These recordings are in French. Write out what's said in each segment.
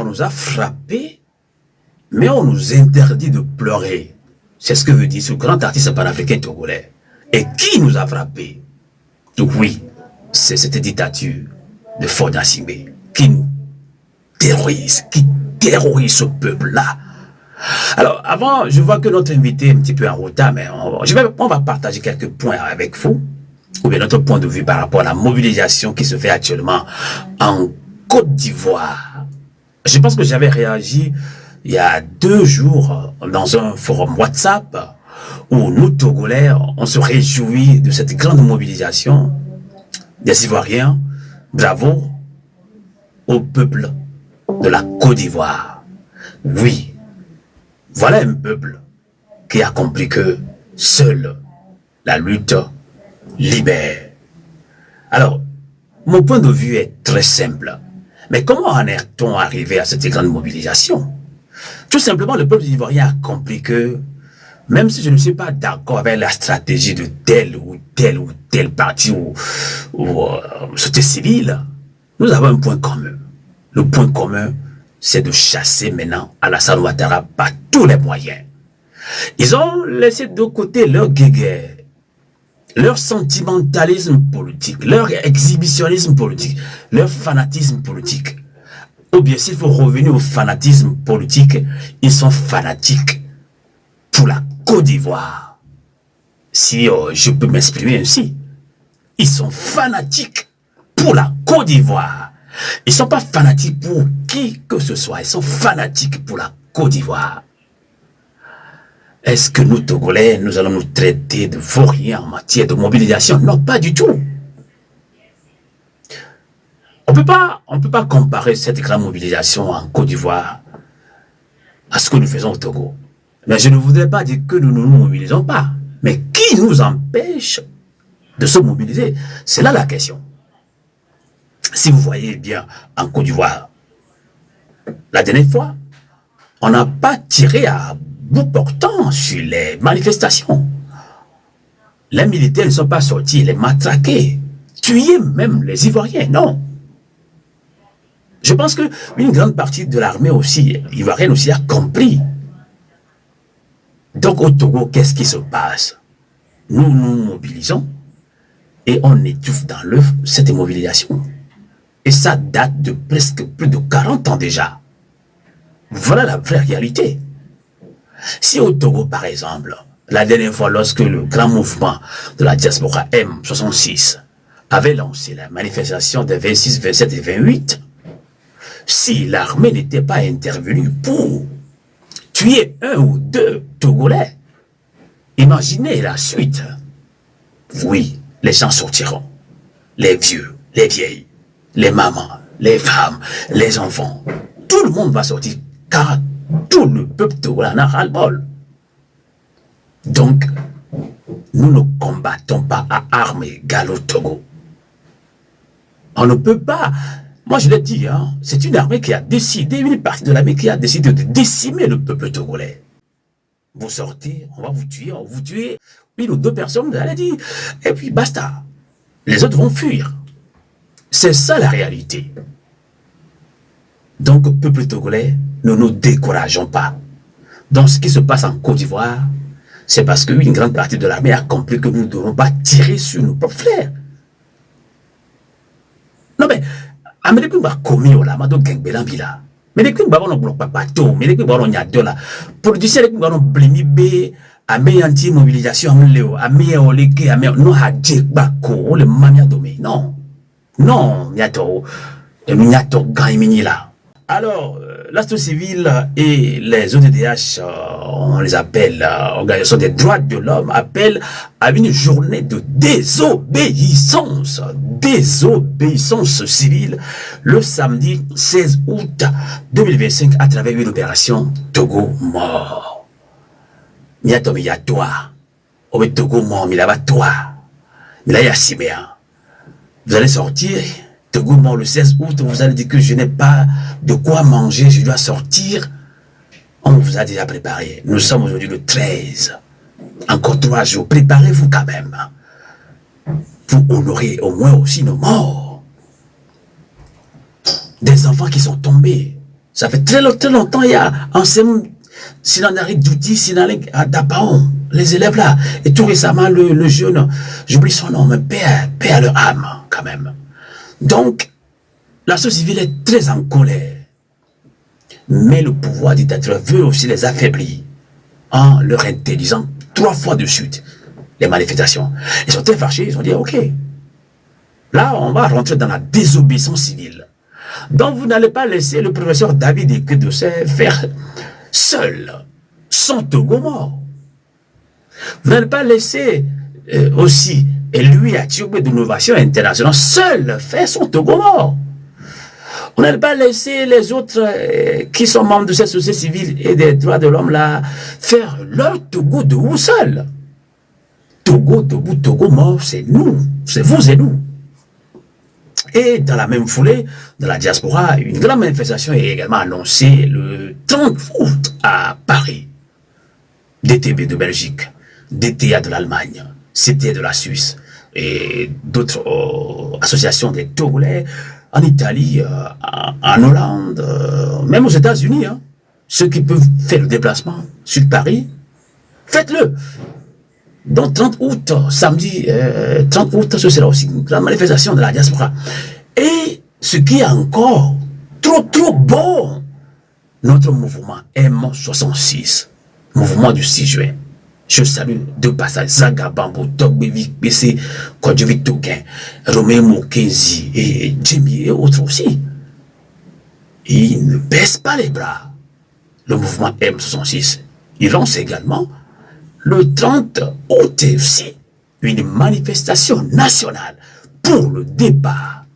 on nous a frappés, mais on nous interdit de pleurer. C'est ce que veut dire ce grand artiste panafricain togolais. Et qui nous a frappés? Oui, c'est cette dictature de Faure Gnassingbé qui nous terrorise, ce peuple-là. Alors, avant, je vois que notre invité est un petit peu en retard, mais on va partager quelques points avec vous, ou bien notre point de vue par rapport à la mobilisation qui se fait actuellement en Côte d'Ivoire. Je pense que j'avais réagi il y a 2 jours dans un forum WhatsApp où nous, Togolais, on se réjouit de cette grande mobilisation des Ivoiriens. Bravo au peuple de la Côte d'Ivoire. Oui, voilà un peuple qui a compris que seule la lutte libère. Alors, mon point de vue est très simple. Mais comment en est-on arrivé à cette grande mobilisation? Tout simplement, le peuple ivoirien a compris que, même si je ne suis pas d'accord avec la stratégie de tel ou tel parti ou société civile, nous avons un point commun. Le point commun, c'est de chasser maintenant Alassane Ouattara par tous les moyens. Ils ont laissé de côté leur guéguerre, leur sentimentalisme politique, leur exhibitionnisme politique, leur fanatisme politique. Ou bien s'il faut revenir au fanatisme politique, ils sont fanatiques pour la Côte d'Ivoire. Si je peux m'exprimer ainsi, ils sont fanatiques pour la Côte d'Ivoire. Ils ne sont pas fanatiques pour qui que ce soit, ils sont fanatiques pour la Côte d'Ivoire. Est-ce que nous, Togolais, nous allons nous traiter de vauriens en matière de mobilisation? Non, pas du tout. On ne peut pas comparer cette grande mobilisation en Côte d'Ivoire à ce que nous faisons au Togo. Mais je ne voudrais pas dire que nous ne nous mobilisons pas. Mais qui nous empêche de se mobiliser? C'est là la question. Si vous voyez bien en Côte d'Ivoire, la dernière fois, on n'a pas tiré à bout portant sur les manifestations. Les militaires ne sont pas sortis, les matraquer, tuer même les Ivoiriens, non. Je pense qu'une grande partie de l'armée aussi, ivoirienne aussi, a compris. Donc au Togo, qu'est-ce qui se passe? Nous nous mobilisons et on étouffe dans l'œuf cette mobilisation. Et ça date de presque plus de 40 ans déjà. Voilà la vraie réalité. Si au Togo, par exemple, la dernière fois, lorsque le grand mouvement de la diaspora M66 avait lancé la manifestation des 26, 27 et 28, si l'armée n'était pas intervenue pour tuer 1 ou 2 Togolais, imaginez la suite. Oui, les gens sortiront. Les vieux, les vieilles, les mamans, les femmes, les enfants. Tout le monde va sortir car tout le peuple togolais en a ras-le-bol. Donc, nous ne combattons pas à armes égales au Togo. On ne peut pas. Moi, je l'ai dit, hein, c'est une armée qui a décidé, une partie de l'armée qui a décidé de décimer le peuple togolais. Vous sortez, on va vous tuer, on va vous tuer. 1 ou 2 personnes, vous allez dire, et puis basta. Les autres vont fuir. C'est ça la réalité. Donc, peuple togolais, ne nous décourageons pas. Donc, ce qui se passe en Côte d'Ivoire, c'est parce qu'une grande partie de l'armée a compris que nous ne devons pas tirer sur nos propres frères. Non, mais, Amérique va commis au lama, donc Gengbelambila. Mais les Kouba ne bloquent pas bateau, mais les Kouba n'ont pas de la. Producteurs les Kouba n'ont blimi B, à meilleure anti-mobilisation, à meilleure olégué, à meilleure. Non, à Djekbako, le mania domé. Non. Non, Niato, Niato Gaimini là. Alors, la société civile et les ODDH, on les appelle, Organisation des droits de l'homme, appellent à une journée de désobéissance civile, le samedi 16 août 2025 à travers une opération Togo mort. Il y a toi, au Togo mort, il y a toi, il y a Sibéen. Vous allez sortir. Togo mort le 16 août, vous allez dire que je n'ai pas de quoi manger, je dois sortir. On vous a déjà préparé. Nous sommes aujourd'hui le 13. Encore 3 jours. Préparez-vous quand même. Pour honorer au moins aussi nos morts. Des enfants qui sont tombés. Ça fait très longtemps, il y a enseignement Sinanari d'outils, Sinanari à Dapaon, les élèves là. Et tout récemment, le jeune, j'oublie son nom, mais paix à leur âme, quand même. Donc, la société civile est très en colère. Mais le pouvoir dictateur veut aussi les affaiblir en leur interdisant 3 fois de suite les manifestations. Ils sont très fâchés, ils ont dit, ok, là, on va rentrer dans la désobéissance civile. Donc, vous n'allez pas laisser le professeur David Ekedossé faire seul son Togo mort. Vous n'allez pas laisser aussi, et lui, Atioube d'innovation internationale, seul faire son Togo mort. On n'allait pas laisser les autres qui sont membres de cette société civile et des droits de l'homme là faire leur Togo debout seul. Togo debout, Togo mort, c'est nous, c'est vous et nous. Et dans la même foulée, dans la diaspora, une grande manifestation est également annoncée le 30 août à Paris. DTB de Belgique, DTA de l'Allemagne, CTA de la Suisse et d'autres associations des Togolais en Italie, en Hollande, même aux États-Unis. Hein. Ceux qui peuvent faire le déplacement sur Paris, faites-le. Donc 30 août, samedi 30 août, ce sera aussi une grande manifestation de la diaspora. Et ce qui est encore trop bon, notre mouvement M66, mouvement du 6 juin. Je salue deux passages, Zaga Bambo, Togbevik, BC, Kodjovik Toguin, Romain Mokenzi et Jimmy et autres aussi. Ils ne baissent pas les bras. Le mouvement M66, il lance également le 30 août aussi une manifestation nationale pour le départ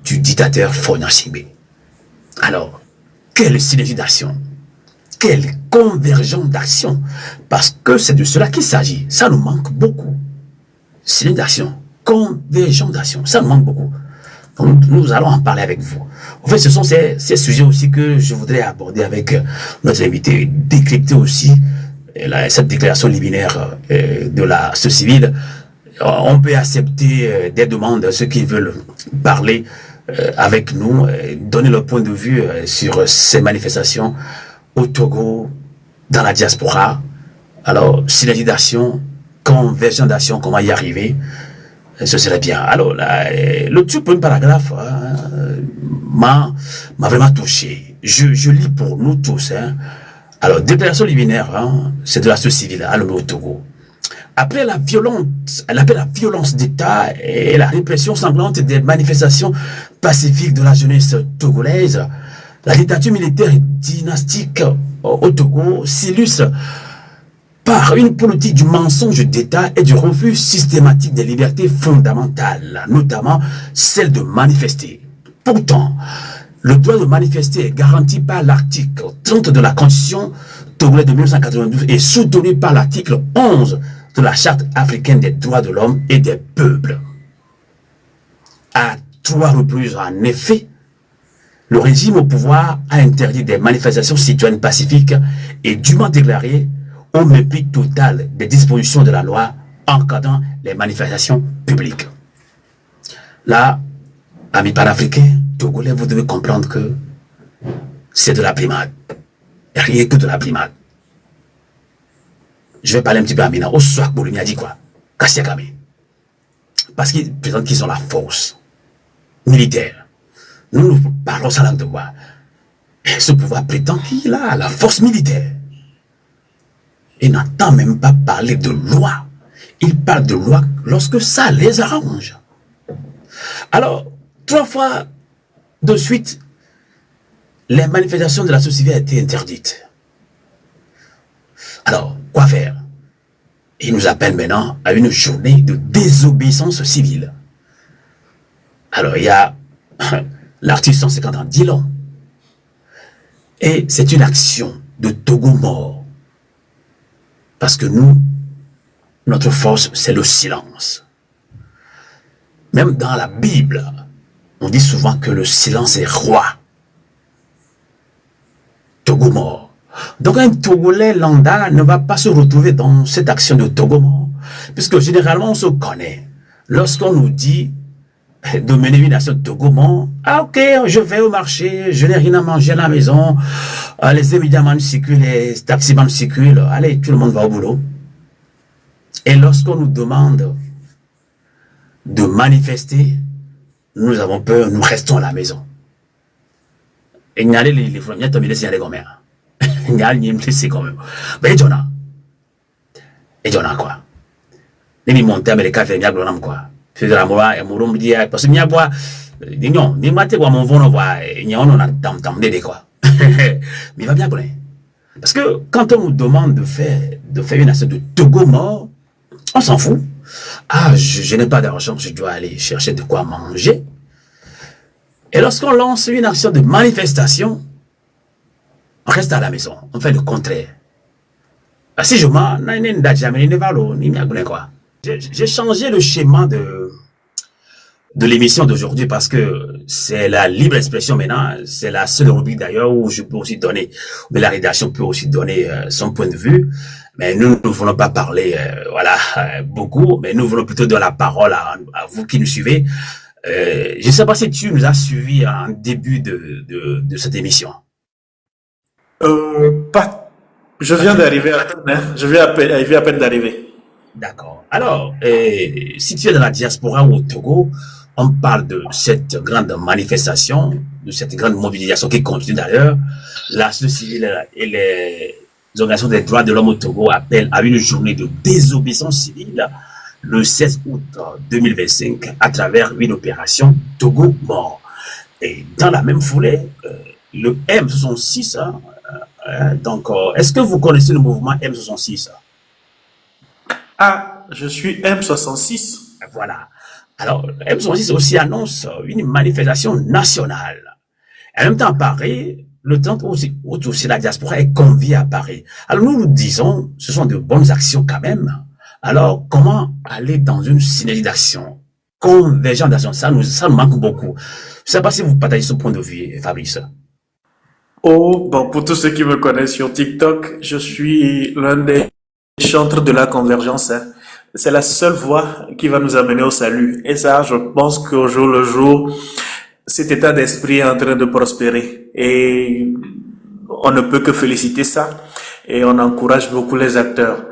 du dictateur Faure Gnassingbé. Alors, quelle synergie d'action, quelle convergence d'action, parce que c'est de cela qu'il s'agit. Ça nous manque beaucoup. Synergie d'action, convergence d'action, ça nous manque beaucoup. Donc, nous allons en parler avec vous. En fait, ce sont ces sujets aussi que je voudrais aborder avec notre invité, décrypter aussi cette déclaration liminaire de la société civile. On peut accepter des demandes, ceux qui veulent parler avec nous, donner leur point de vue sur ces manifestations au Togo, dans la diaspora. Alors, synergie d'action, convergence d'action, comment y arriver, ce serait bien. Alors, là, le tout premier paragraphe m'a vraiment touché. Je lis pour nous tous. Hein. Alors, déclaration liminaire, hein, c'est de la société civile à au Togo. Après la violence d'État et la répression sanglante des manifestations pacifiques de la jeunesse togolaise, la dictature militaire et dynastique au Togo s'illustre par une politique du mensonge d'État et du refus systématique des libertés fondamentales, notamment celle de manifester. Pourtant, le droit de manifester est garanti par l'article 30 de la Constitution togolaise de 1992 et soutenu par l'article 11 de la Charte africaine des droits de l'homme et des peuples. À 3 reprises, en effet, le régime au pouvoir a interdit des manifestations citoyennes pacifiques et dûment déclaré au mépris total des dispositions de la loi encadrant les manifestations publiques. Là, amis panafricains, togolais, vous devez comprendre que c'est de la primade. Rien que de la primade. Je vais parler un petit peu à Mina. Au soir, Bologna a dit quoi? Kassiakame. Parce qu'ils présentent qu'ils ont la force militaire. Nous parlons sa langue de quoi? Et ce pouvoir prétend qu'il a la force militaire. Il n'entend même pas parler de loi. Il parle de loi lorsque ça les arrange. Alors, 3 fois de suite, les manifestations de la société ont été interdites. Alors, quoi faire? Il nous appelle maintenant à une journée de désobéissance civile. Alors, il y a l'article 150 en dit long. Et c'est une action de Togo mort. Parce que nous, notre force, c'est le silence. Même dans la Bible, on dit souvent que le silence est roi. Togo mort. Donc un Togolais lambda ne va pas se retrouver dans cette action de Togo mort. Puisque généralement, on se connaît. Lorsqu'on nous dit de mener une nation de Togo, bon, ah ok, je vais au marché, je n'ai rien à manger à la maison, les médicaments circulent, les taximans circulent, allez, tout le monde va au boulot. Et lorsqu'on nous demande de manifester, nous avons peur, nous restons à la maison. Et n'y a les frontières, il y a les gomères. Il y a les c'est quand même. Mais et j'en a quoi? Les monter américains fait bien quoi. C'est de la mola et mon me dit parce que n'y a pas non, ni maté quoi mon vent voit, il y a on a tam de quoi. Mais il va bien connaître. Parce que quand on nous demande de faire une nation de Togo mort, on s'en fout. Ah, je n'ai pas d'argent, je dois aller chercher de quoi manger. Et lorsqu'on lance une action de manifestation, on reste à la maison, on fait le contraire. Si je m'en j'ai changé le schéma de l'émission d'aujourd'hui parce que c'est la libre expression maintenant, c'est la seule rubrique d'ailleurs où je peux aussi donner, mais la rédaction peut aussi donner son point de vue. Mais nous ne voulons pas parler, beaucoup, mais nous voulons plutôt donner la parole à vous qui nous suivez. Je ne sais pas si tu nous as suivis en début de cette émission. Pas. Je viens d'arriver à peine, hein. Je viens arriver à peine d'arriver. D'accord. Alors, si tu es dans la diaspora ou au Togo, on parle de cette grande manifestation, de cette grande mobilisation qui continue d'ailleurs. La société civile et les organisations des droits de l'homme au Togo appellent à une journée de désobéissance civile le 16 août 2025 à travers une opération Togo mort. Et dans la même foulée, le M66, donc, est-ce que vous connaissez le mouvement M66? Ah, je suis M66. Voilà. Alors, M66 aussi annonce une manifestation nationale. En même temps, à Paris, le 30 août aussi, la diaspora est conviée à Paris. Alors, nous disons, ce sont de bonnes actions quand même. Alors, comment aller dans une synergie d'action, convergence d'action? Ça nous manque beaucoup. Je ne sais pas si vous partagez ce point de vue, Fabrice. Oh, bon, pour tous ceux qui me connaissent sur TikTok, je suis l'un des chantres de la convergence, hein. C'est la seule voie qui va nous amener au salut. Et ça, je pense qu'au jour le jour, cet état d'esprit est en train de prospérer. Et on ne peut que féliciter ça. Et on encourage beaucoup les acteurs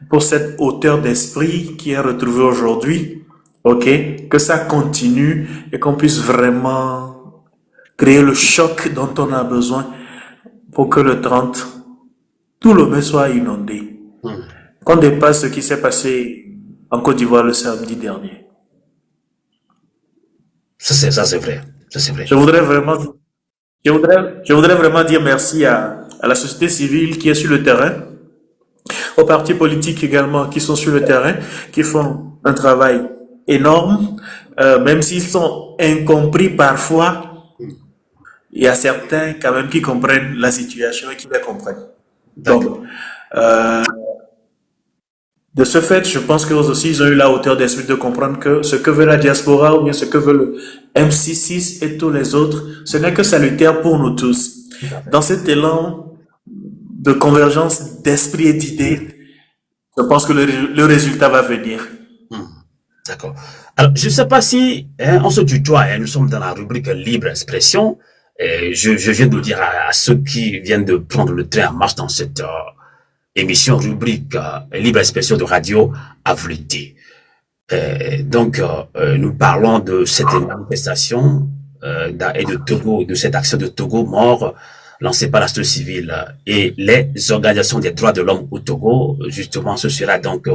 pour cette hauteur d'esprit qui est retrouvée aujourd'hui. Ok, que ça continue et qu'on puisse vraiment créer le choc dont on a besoin pour que le 30, tout le monde soit inondé. Qu'on dépasse ce qui s'est passé en Côte d'Ivoire le samedi dernier. Ça, c'est vrai. Ça, c'est vrai. Je voudrais vraiment dire merci à la société civile qui est sur le terrain, aux partis politiques également qui sont sur le terrain, qui font un travail énorme, même s'ils sont incompris parfois. Il y a certains quand même qui comprennent la situation et qui la comprennent. Donc, de ce fait, je pense qu'eux aussi, ils ont eu la hauteur d'esprit de comprendre que ce que veut la diaspora ou bien ce que veut le MC6 et tous les autres, ce n'est que salutaire pour nous tous. Dans cet élan de convergence d'esprit et d'idées, je pense que le résultat va venir. D'accord. Alors, je ne sais pas si on se tutoie, nous sommes dans la rubrique libre expression. Je viens de dire à ceux qui viennent de prendre le train en marche dans cette émission rubrique libre expression de radio AVLT. Donc, nous parlons de cette manifestation et de Togo, de cette action de Togo mort lancée par la société civile et les organisations des droits de l'homme au Togo. Justement, ce sera donc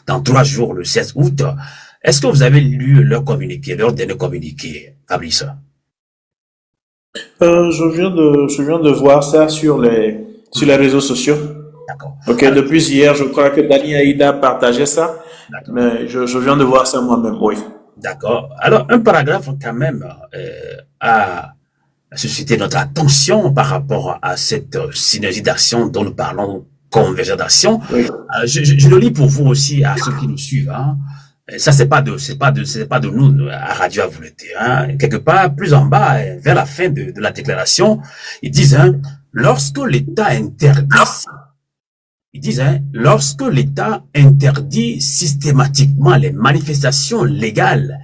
dans 3 jours, le 16 août. Est-ce que vous avez lu leur communiqué, leur dernier communiqué, Fabrice? Je viens de voir ça sur les réseaux sociaux. D'accord. Ok, alors, depuis hier, je crois que Dani Aïda partageait ça, mais je viens de voir ça moi-même, oui. D'accord. Alors, un paragraphe quand même a suscité notre attention par rapport à cette synergie d'action dont nous parlons, convergence d'action. Oui. Je le lis pour vous aussi, à ceux qui nous suivent. Hein. Ça, c'est pas de nous à Radio AVLT. Hein. Quelque part, plus en bas, vers la fin de la déclaration, ils disent, hein, lorsque l'État interdit systématiquement les manifestations légales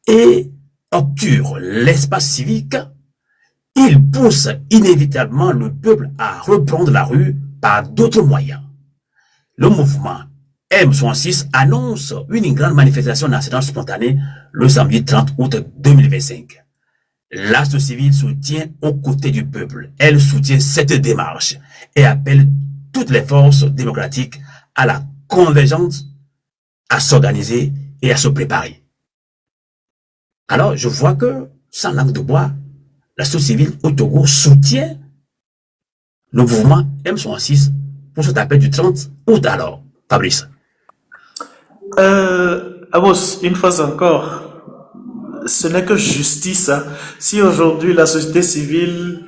et obture l'espace civique, il pousse inévitablement le peuple à reprendre la rue par d'autres moyens. Le mouvement M66 annonce une grande manifestation nationale spontanée le samedi 30 août 2025. La société civile soutient aux côtés du peuple. Elle soutient cette démarche et appelle toutes les forces démocratiques à la convergence, à s'organiser et à se préparer. Alors, je vois que, sans langue de bois, la société civile au Togo soutient le mouvement M66 pour cet appel du 30 août alors, Fabrice. Amos, une fois encore, ce n'est que justice. Hein. Si aujourd'hui la société civile,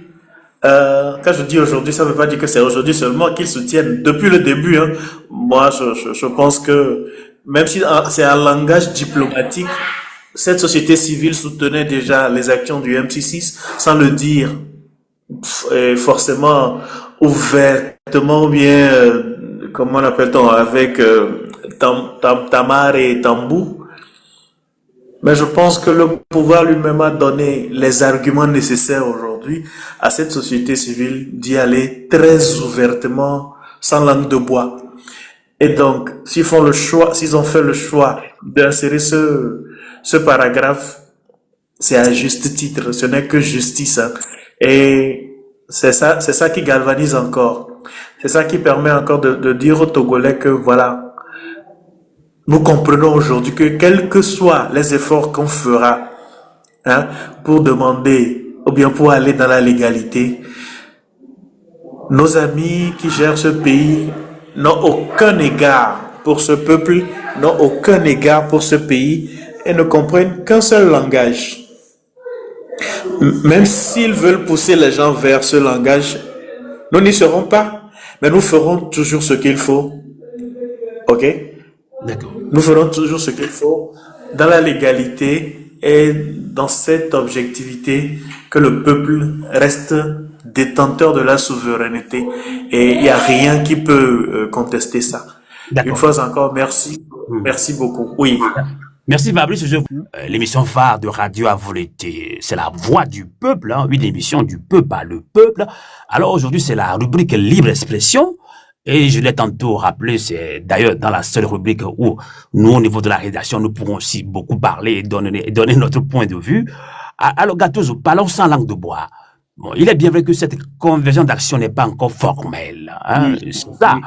quand je dis aujourd'hui, ça ne veut pas dire que c'est aujourd'hui seulement qu'ils soutiennent depuis le début. Hein. Moi, je pense que même si c'est un langage diplomatique, cette société civile soutenait déjà les actions du MC6 sans le dire forcément ouvertement ou bien, comment l'appelle-t-on, avec tamar et tambou. Mais je pense que le pouvoir lui-même a donné les arguments nécessaires aujourd'hui à cette société civile d'y aller très ouvertement, sans langue de bois. Et donc, s'ils ont fait le choix d'insérer ce paragraphe, c'est à juste titre, ce n'est que justice. Hein. Et c'est ça qui galvanise encore. C'est ça qui permet encore de dire aux Togolais que voilà, nous comprenons aujourd'hui que quels que soient les efforts qu'on fera, hein, pour demander ou bien pour aller dans la légalité, nos amis qui gèrent ce pays n'ont aucun égard pour ce peuple, n'ont aucun égard pour ce pays et ne comprennent qu'un seul langage. Même s'ils veulent pousser les gens vers ce langage, nous n'y serons pas, mais nous ferons toujours ce qu'il faut. Ok? D'accord. Nous ferons toujours ce qu'il faut dans la légalité et dans cette objectivité que le peuple reste détenteur de la souveraineté et il n'y a rien qui peut contester ça. Une fois encore, merci. Merci beaucoup. Oui. Merci Fabrice. L'émission phare de Radio Avoleté, c'est la voix du peuple, hein, une émission du peuple par le peuple. Alors aujourd'hui, c'est la rubrique Libre Expression. Et je l'ai tantôt rappelé, c'est d'ailleurs dans la seule rubrique où nous, au niveau de la rédaction, nous pourrons aussi beaucoup parler et donner notre point de vue. Alors, Gattuso, parlons sans langue de bois. Bon, il est bien vrai que cette convergence d'action n'est pas encore formelle. Hein, c'est ça.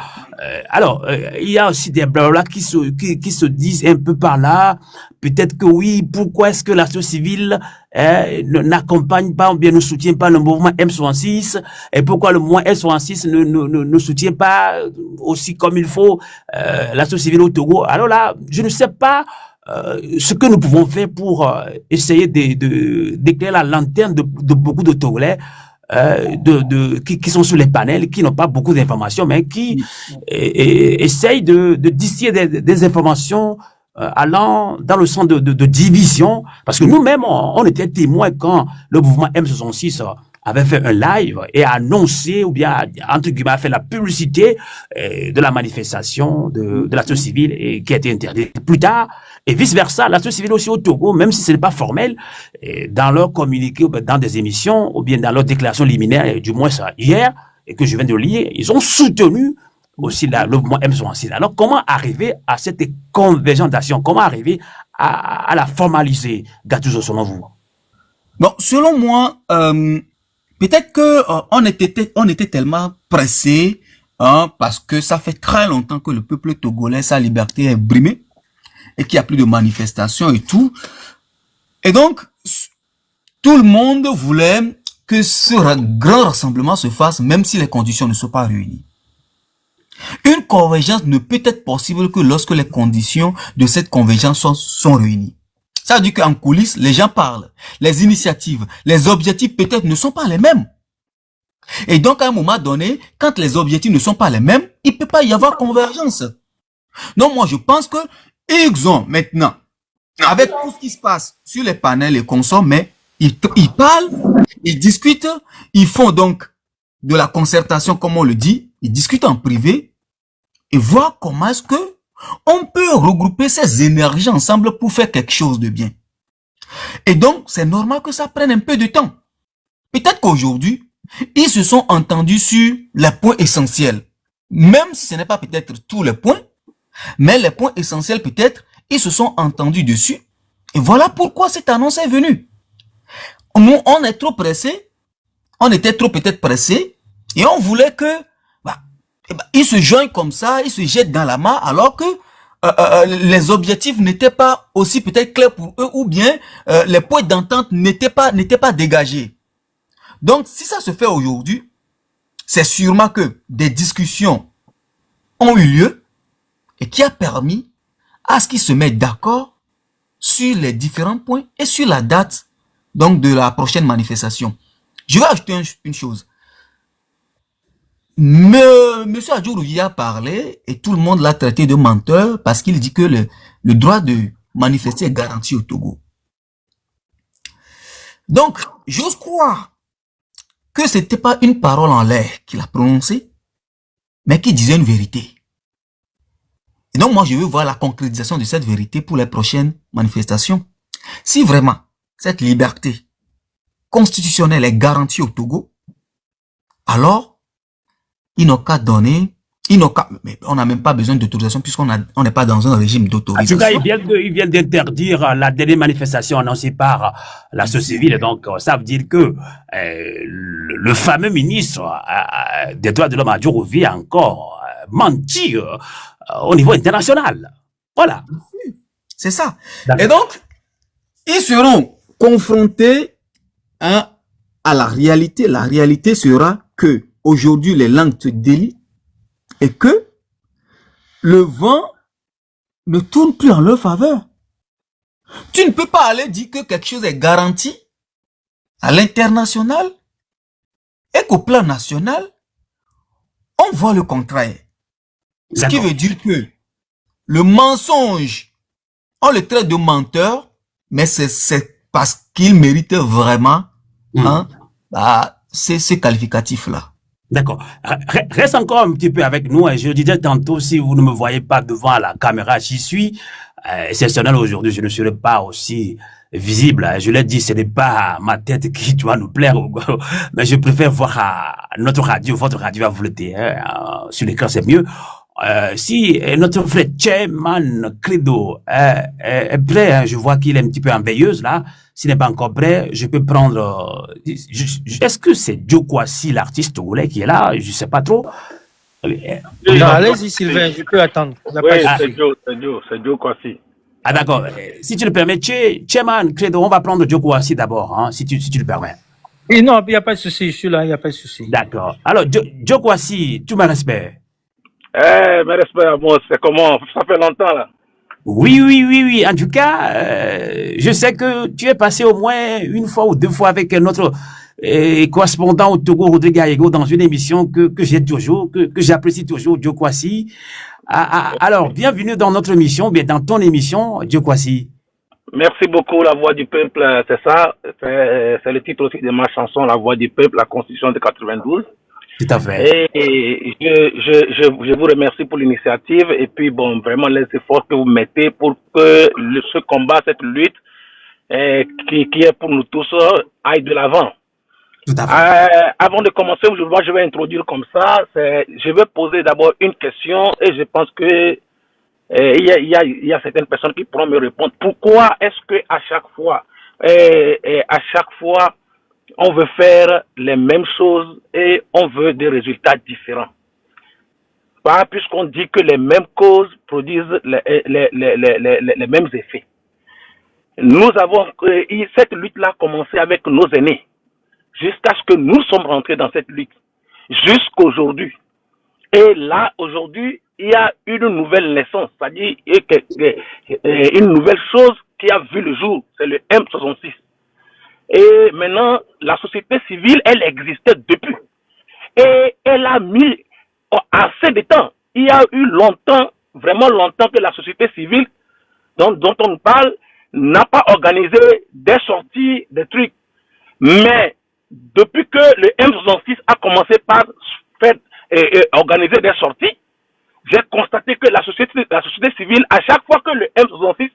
Alors, il y a aussi des blabla qui se disent un peu par là. Peut-être que oui, pourquoi est-ce que la société civile n'accompagne pas ou bien ne soutient pas le mouvement M66 et pourquoi le mouvement M66 ne soutient pas aussi comme il faut la société civile au Togo. Alors là, je ne sais pas ce que nous pouvons faire pour essayer d'éclairer la lanterne de beaucoup de Togolais qui sont sur les panels, qui n'ont pas beaucoup d'informations, mais qui essayent de distiller des informations allant dans le sens de division, parce que nous-mêmes, on était témoins quand le mouvement M66 avait fait un live et a annoncé, ou bien, entre guillemets, a fait la publicité de la manifestation de la société civile et qui a été interdite plus tard. Et vice-versa, la société civile aussi au Togo, même si ce n'est pas formel, dans leur communiqué, dans des émissions, ou bien dans leur déclaration liminaire, du moins ça hier, et que je viens de lire, ils ont soutenu aussi le mouvement M66. Alors, comment arriver à cette convergence d'action? Comment arriver à la formaliser, Gattuso, selon vous? Bon, selon moi, peut-être que on était tellement pressé, hein, parce que ça fait très longtemps que le peuple togolais, sa liberté est brimée, et qu'il n'y a plus de manifestations et tout. Et donc, tout le monde voulait que ce grand rassemblement se fasse, même si les conditions ne sont pas réunies. Une convergence ne peut être possible que lorsque les conditions de cette convergence sont réunies. Ça veut dire qu'en coulisses, les gens parlent. Les initiatives, les objectifs peut-être ne sont pas les mêmes. Et donc, à un moment donné, quand les objectifs ne sont pas les mêmes, il ne peut pas y avoir convergence. Donc, moi, je pense que ils ont maintenant, avec tout ce qui se passe sur les panels et consorts, mais ils parlent, ils discutent, ils font donc de la concertation, comme on le dit, ils discutent en privé et voir comment est-ce que on peut regrouper ces énergies ensemble pour faire quelque chose de bien. Et donc, c'est normal que ça prenne un peu de temps. Peut-être qu'aujourd'hui, ils se sont entendus sur les points essentiels. Même si ce n'est pas peut-être tous les points, mais les points essentiels peut-être, ils se sont entendus dessus. Et voilà pourquoi cette annonce est venue. Nous, on est trop pressés, on était trop peut-être pressés, et on voulait que, ils se joignent comme ça, ils se jettent dans la mare, alors que les objectifs n'étaient pas aussi peut-être clairs pour eux, ou bien les points d'entente n'étaient pas dégagés. Donc, si ça se fait aujourd'hui, c'est sûrement que des discussions ont eu lieu et qui a permis à ce qu'ils se mettent d'accord sur les différents points et sur la date donc de la prochaine manifestation. Je vais ajouter une chose. Monsieur Adjourouvi a parlé et tout le monde l'a traité de menteur parce qu'il dit que le droit de manifester est garanti au Togo. Donc, j'ose croire que c'était pas une parole en l'air qu'il a prononcée, mais qui disait une vérité. Et donc, moi, je veux voir la concrétisation de cette vérité pour les prochaines manifestations. Si vraiment cette liberté constitutionnelle est garantie au Togo, alors, ils n'ont qu'à donner, mais on n'a même pas besoin d'autorisation puisqu'on n'est pas dans un régime d'autorisation. En tout cas, ils viennent d'interdire la dernière manifestation annoncée par la société civile. Donc, ça veut dire que le fameux ministre des droits de l'homme Adjourouvi a encore menti au niveau international. Voilà. C'est ça. Et donc, ils seront confrontés à la réalité. La réalité sera que aujourd'hui les langues se délient et que le vent ne tourne plus en leur faveur. Tu ne peux pas aller dire que quelque chose est garanti à l'international et qu'au plan national, on voit le contraire. Ce qui veut dire que le mensonge, on le traite de menteur, mais c'est parce qu'il mérite vraiment ces qualificatifs-là. D'accord. Reste encore un petit peu avec nous. Je disais tantôt, si vous ne me voyez pas devant la caméra, j'y suis. Exceptionnel aujourd'hui, je ne serai pas aussi visible. Je l'ai dit, ce n'est pas ma tête qui doit nous plaire, mais je préfère voir notre radio, votre radio à voter. Sur l'écran, c'est mieux. Si notre frère Chairman Credo est prêt, je vois qu'il est un petit peu en veilleuse là. S'il n'est pas encore prêt, je peux prendre. Est-ce que c'est Joe Kwasi, l'artiste togolais, qui est là? Je ne sais pas trop. Non, allez-y Sylvain, je peux attendre. Oui, c'est Joe Kwasi. Ah d'accord. Si tu le permets, Chairman Credo, on va prendre Joe Kwasi d'abord, hein, si tu le permets. Et non, il n'y a pas de souci, je suis là, il n'y a pas de souci. D'accord. Alors, Joe Kwasi, tout mon respect. Mes respects à moi, c'est comment? Ça fait longtemps là. Oui. En tout cas, je sais que tu es passé au moins une fois ou deux fois avec notre correspondant au Togo, Rodrigue Ayego, dans une émission que j'ai toujours, que j'apprécie toujours, Joe Kwasi. Alors, bienvenue dans notre émission, bien dans ton émission, Joe Kwasi. Merci beaucoup, La Voix du Peuple, c'est ça. C'est le titre aussi de ma chanson, La Voix du Peuple, la Constitution de 92. Tout à fait. Et je vous remercie pour l'initiative et puis bon, vraiment les efforts que vous mettez pour que ce combat, cette lutte qui est pour nous tous aille de l'avant. Tout à fait. Avant de commencer, je vais introduire comme ça. Je vais poser d'abord une question et je pense que il y a certaines personnes qui pourront me répondre. Pourquoi est-ce que à chaque fois on veut faire les mêmes choses et on veut des résultats différents? Pas puisqu'on dit que les mêmes causes produisent les mêmes effets. Nous avons cette lutte-là a commencé avec nos aînés, jusqu'à ce que nous sommes rentrés dans cette lutte, jusqu'aujourd'hui. Et là, aujourd'hui, il y a une nouvelle naissance, c'est-à-dire une nouvelle chose qui a vu le jour, c'est le M66. Et maintenant, la société civile, elle existait depuis. Et elle a mis assez de temps. Il y a eu longtemps, vraiment longtemps que la société civile dont on parle n'a pas organisé des sorties, des trucs. Mais depuis que le M66 a commencé par faire organiser des sorties, j'ai constaté que la société civile, à chaque fois que le M66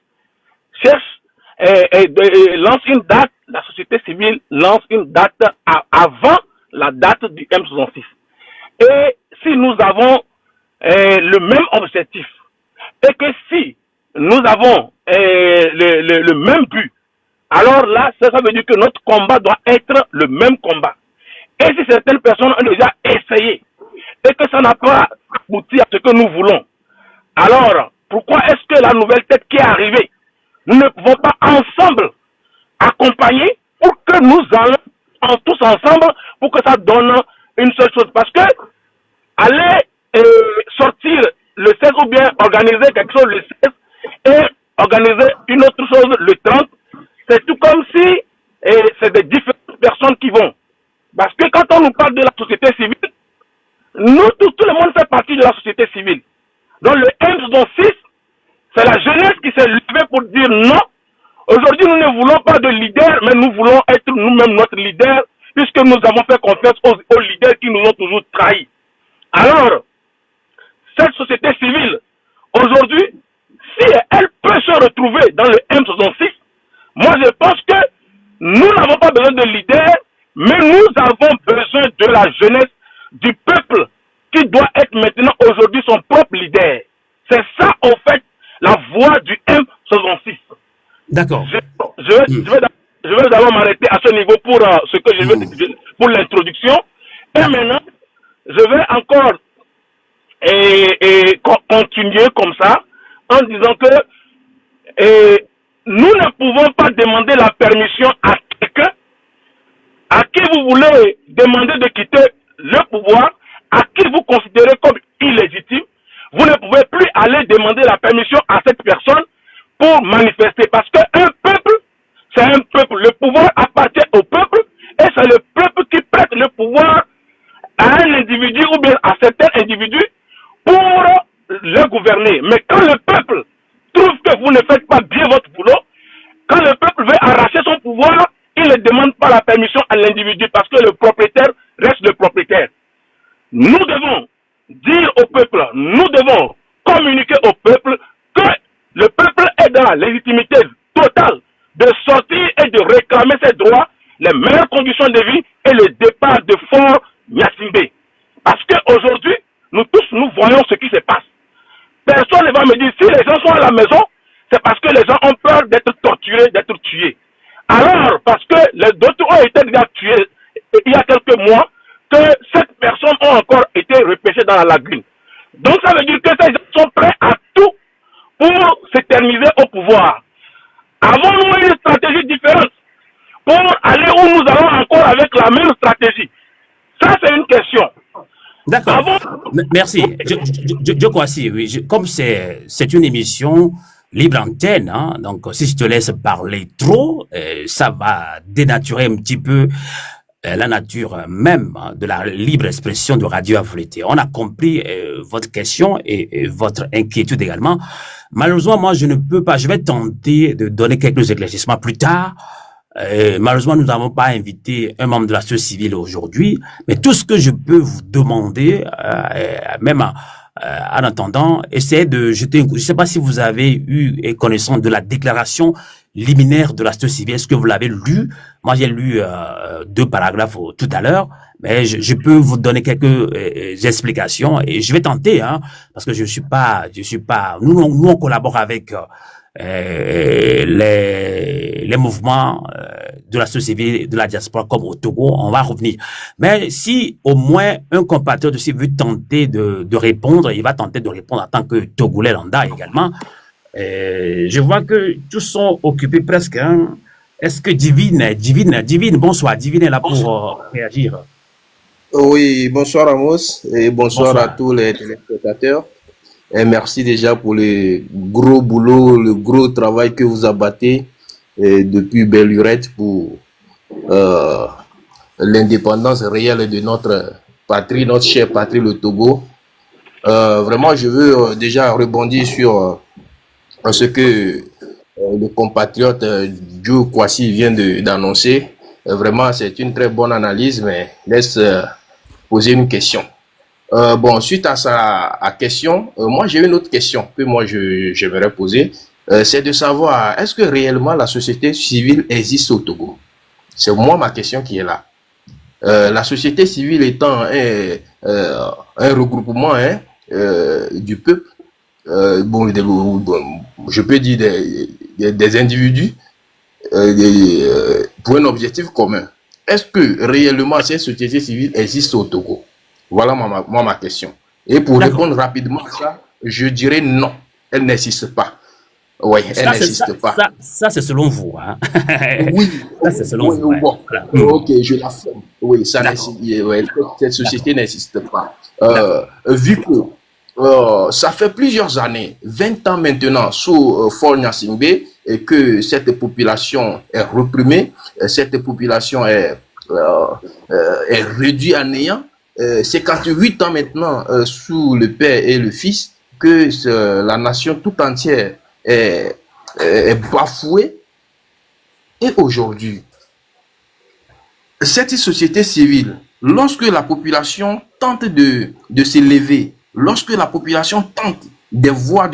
cherche lance une date, la société civile lance une date avant la date du M66. Et si nous avons le même objectif, et que si nous avons le même but, alors là, ça veut dire que notre combat doit être le même combat. Et si certaines personnes ont déjà essayé et que ça n'a pas abouti à ce que nous voulons, alors pourquoi est-ce que la nouvelle tête qui est arrivée, nous ne pouvons pas ensemble accompagner pour que nous allons tous ensemble pour que ça donne une seule chose? Parce que aller sortir le 16 ou bien organiser quelque chose le 16 et organiser une autre chose le 30, c'est tout comme si c'est des différentes personnes qui vont. Parce que quand on nous parle de la société civile, nous, tout le monde fait partie de la société civile. Donc le M66, c'est la jeunesse qui s'est levée pour dire non. Aujourd'hui, nous ne voulons pas de leader, mais nous voulons être nous-mêmes notre leader, puisque nous avons fait confiance aux leaders qui nous ont toujours trahis. Alors, cette société civile, aujourd'hui, si elle peut se retrouver dans le M66, moi je pense que nous n'avons pas besoin de leader, mais nous avons besoin de la jeunesse, du peuple, qui doit être maintenant aujourd'hui son propre leader. C'est ça, en fait, la voix du M66. D'accord. Je vais d'abord m'arrêter à ce niveau pour ce que je veux pour l'introduction. Et maintenant, je vais encore continuer comme ça en disant que nous ne pouvons pas demander la permission à quelqu'un à qui vous voulez demander de quitter le pouvoir, à qui vous considérez comme illégitime. Vous ne pouvez plus aller demander la permission à cette personne pour manifester. Parce qu'un peuple, c'est un peuple. Le pouvoir appartient au peuple et c'est le peuple qui prête le pouvoir à un individu ou bien à certains individus pour le gouverner. Mais quand le peuple trouve que vous ne faites pas bien votre boulot, quand le peuple veut arracher son pouvoir, il ne demande pas la permission à l'individu parce que le propriétaire reste le propriétaire. Nous devons dire au peuple, nous devons communiquer au peuple que le peuple est dans la légitimité totale de sortir et de réclamer ses droits, les meilleures conditions de vie et le départ de Fort Gnassingbé. Parce qu'aujourd'hui, nous tous, nous voyons ce qui se passe. Personne ne va me dire, si les gens sont à la maison, c'est parce que les gens ont peur d'être torturés, d'être tués. Alors, parce que les d'autres ont été déjà tués il y a quelques mois, que 7 personnes ont encore été repêchées dans la lagune. Donc ça veut dire que ces gens sont prêts à tout pour s'éterniser au pouvoir. Avons-nous une stratégie différente pour aller où nous allons encore avec la même stratégie? Ça, c'est une question. D'accord. Merci. Je crois si, oui. Comme c'est une émission libre antenne, hein, donc si je te laisse parler trop, ça va dénaturer un petit peu la nature même de la libre expression de Radio Affinité. On a compris votre question et votre inquiétude également. Malheureusement, moi, je ne peux pas. Je vais tenter de donner quelques éclaircissements plus tard. Malheureusement, nous n'avons pas invité un membre de la société civile aujourd'hui, mais tout ce que je peux vous demander, même en attendant, essayez de jeter un coup. Je ne sais pas si vous avez eu connaissance de la déclaration liminaire de la société civile. Est-ce que vous l'avez lu? Moi, j'ai lu 2 paragraphes tout à l'heure, mais je peux vous donner quelques explications et je vais tenter, hein, parce que je suis pas. Nous on collabore avec les mouvements de la société civile, de la diaspora comme au Togo, on va revenir. Mais si au moins un compatriote aussi veut tenter de répondre, il va tenter de répondre en tant que Togolais lambda également. Je vois que tous sont occupés presque. Hein. Est-ce que Divine, bonsoir, Divine est là pour réagir. Oui, bonsoir Amos et bonsoir à tous les téléspectateurs. Et merci déjà pour le gros boulot, le gros travail que vous abattez depuis belle lurette pour l'indépendance réelle de notre patrie, notre chère patrie, le Togo. Vraiment, je veux déjà rebondir sur ce que le compatriote Joe Kwasi vient d'annoncer. Vraiment, c'est une très bonne analyse, mais laisse poser une question. Bon, suite à sa question, moi j'ai une autre question que moi j'aimerais poser. c'est de savoir, est-ce que réellement la société civile existe au Togo? C'est moi ma question qui est là. La société civile étant un regroupement du peuple, je peux dire des individus pour un objectif commun. Est-ce que réellement cette société civile existe au Togo? Voilà ma question. Et pour répondre rapidement à ça, je dirais non, elle n'existe pas. Oui, elle n'existe pas. Ça c'est selon vous. Hein. Oui, ça c'est selon vous. Ouais. Bon. Voilà. Ok, je l'affirme. Oui, cette société n'existe pas. Vu que ça fait plusieurs années, 20 ans maintenant, sous Faure Gnassingbé, et que cette population est reprimée, cette population est réduite à néant. 58 ans maintenant, sous le père et le fils, que la nation tout entière est bafouée. Et aujourd'hui, cette société civile, lorsque la population tente de s'élever, lorsque la population tente de voir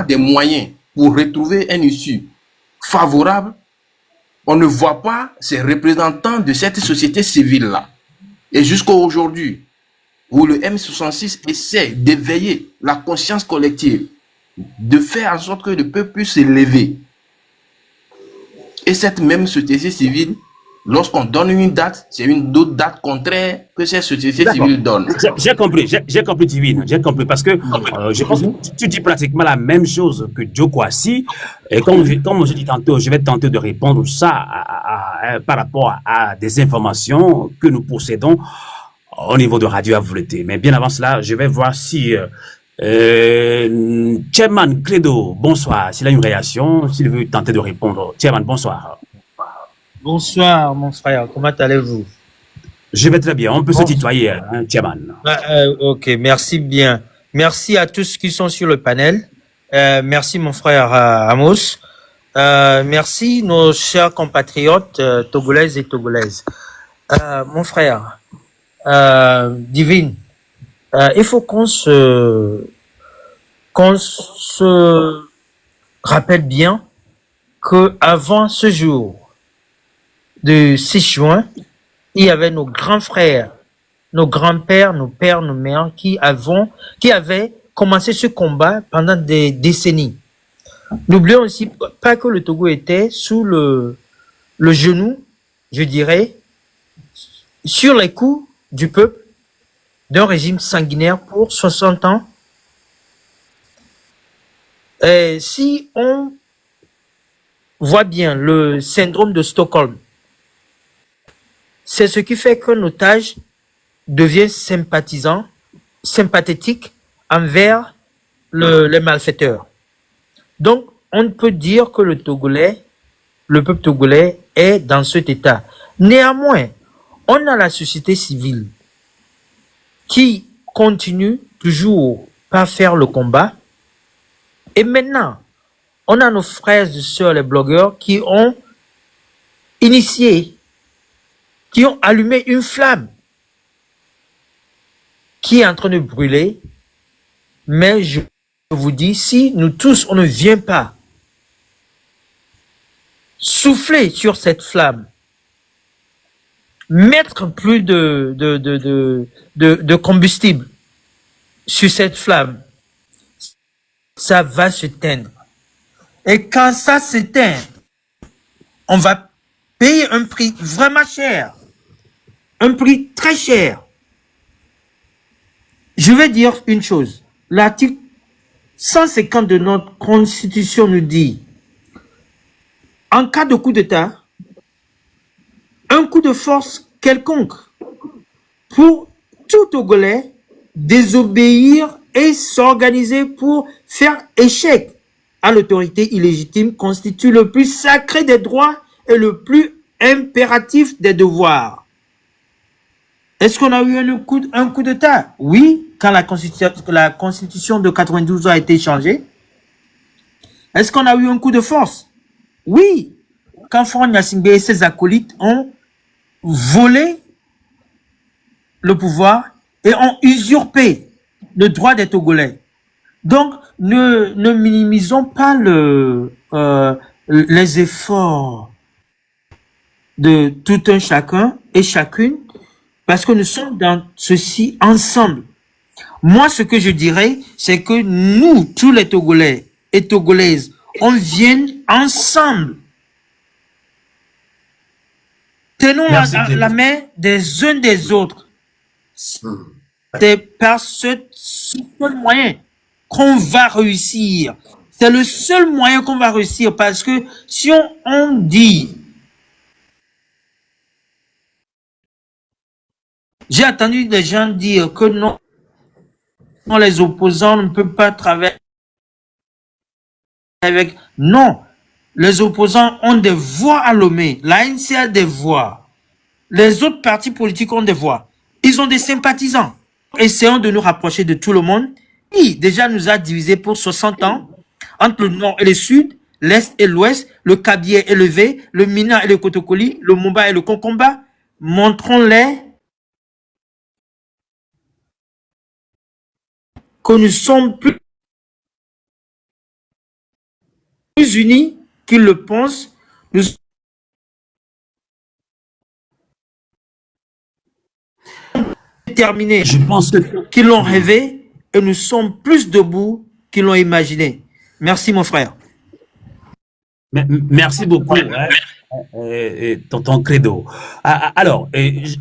des moyens pour retrouver un issue favorable, on ne voit pas ces représentants de cette société civile-là. Et jusqu'à aujourd'hui, où le M66 essaie d'éveiller la conscience collective, de faire en sorte que le peuple puisse s'élever. Et cette même société civile, lorsqu'on donne une date, c'est une autre date contraire que cette société civile donne. J'ai compris, Divine, j'ai compris, parce que je pense que tu dis pratiquement la même chose que Joe Kwasi, et comme je dis tantôt, je vais tenter de répondre ça par rapport à des informations que nous possédons au niveau de Radio Avouleté. Mais bien avant cela, je vais voir si Chairman Credo, bonsoir, s'il a une réaction, s'il veut tenter de répondre. Chairman, bonsoir. Bonsoir, mon frère. Comment allez-vous? Je vais très bien. On peut se tutoyer, hein, Chairman. Ok, merci bien. Merci à tous qui sont sur le panel. Merci, mon frère Amos. Merci, nos chers compatriotes togolaises et togolaises. Mon frère, Divine, il faut qu'on se rappelle bien que avant ce jour de 6 juin, il y avait nos grands frères, nos grands-pères, nos pères, nos mères qui avaient commencé ce combat pendant des décennies. N'oublions aussi pas que le Togo était sous le genou, je dirais, sur les coups du peuple d'un régime sanguinaire pour 60 ans. Et si on voit bien le syndrome de Stockholm, c'est ce qui fait qu'un otage devient sympathétique envers les malfaiteurs. Donc, on peut dire que le peuple togolais est dans cet état. Néanmoins, on a la société civile qui continue toujours par faire le combat. Et maintenant, on a nos frères et sœurs, les blogueurs, qui ont initié, qui ont allumé une flamme qui est en train de brûler. Mais je vous dis, si nous tous, on ne vient pas souffler sur cette flamme, mettre plus de combustible sur cette flamme, ça va s'éteindre. Et quand ça s'éteint, on va payer un prix vraiment cher, un prix très cher. Je vais dire une chose. L'article 150 de notre Constitution nous dit, en cas de coup d'État, un coup de force quelconque pour tout Togolais désobéir et s'organiser pour faire échec à l'autorité illégitime constitue le plus sacré des droits et le plus impératif des devoirs. Est-ce qu'on a eu un coup d'État? Oui, quand la constitution de 92 a été changée. Est-ce qu'on a eu un coup de force? Oui, quand Faure Gnassingbé et ses acolytes ont volé le pouvoir et ont usurpé le droit des Togolais Donc, ne minimisons pas les efforts de tout un chacun et chacune, parce que nous sommes dans ceci ensemble. Moi, ce que je dirais, c'est que nous, tous les Togolais et Togolaises, on vienne ensemble. Tenons la main des uns des autres. C'est par ce seul moyen qu'on va réussir. C'est le seul moyen qu'on va réussir, parce que si on dit... J'ai entendu des gens dire que non, les opposants ne peuvent pas travailler avec... Non, les opposants ont des voix à Lomé. L'ANC a des voix. Les autres partis politiques ont des voix. Ils ont des sympathisants. Essayons de nous rapprocher de tout le monde. Qui déjà nous a divisés pour 60 ans entre le nord et le sud, l'est et l'ouest, le Kabylie élevé, le Mina et le Kotokoli, le Momba et le Konkomba. Montrons-les que nous sommes plus unis qu'ils le pensent. Nous sommes déterminés. Je pense que... qu'ils l'ont rêvé, et nous sommes plus debout qu'ils l'ont imaginé. Merci, mon frère. Merci beaucoup, hein, tonton Credo. Alors,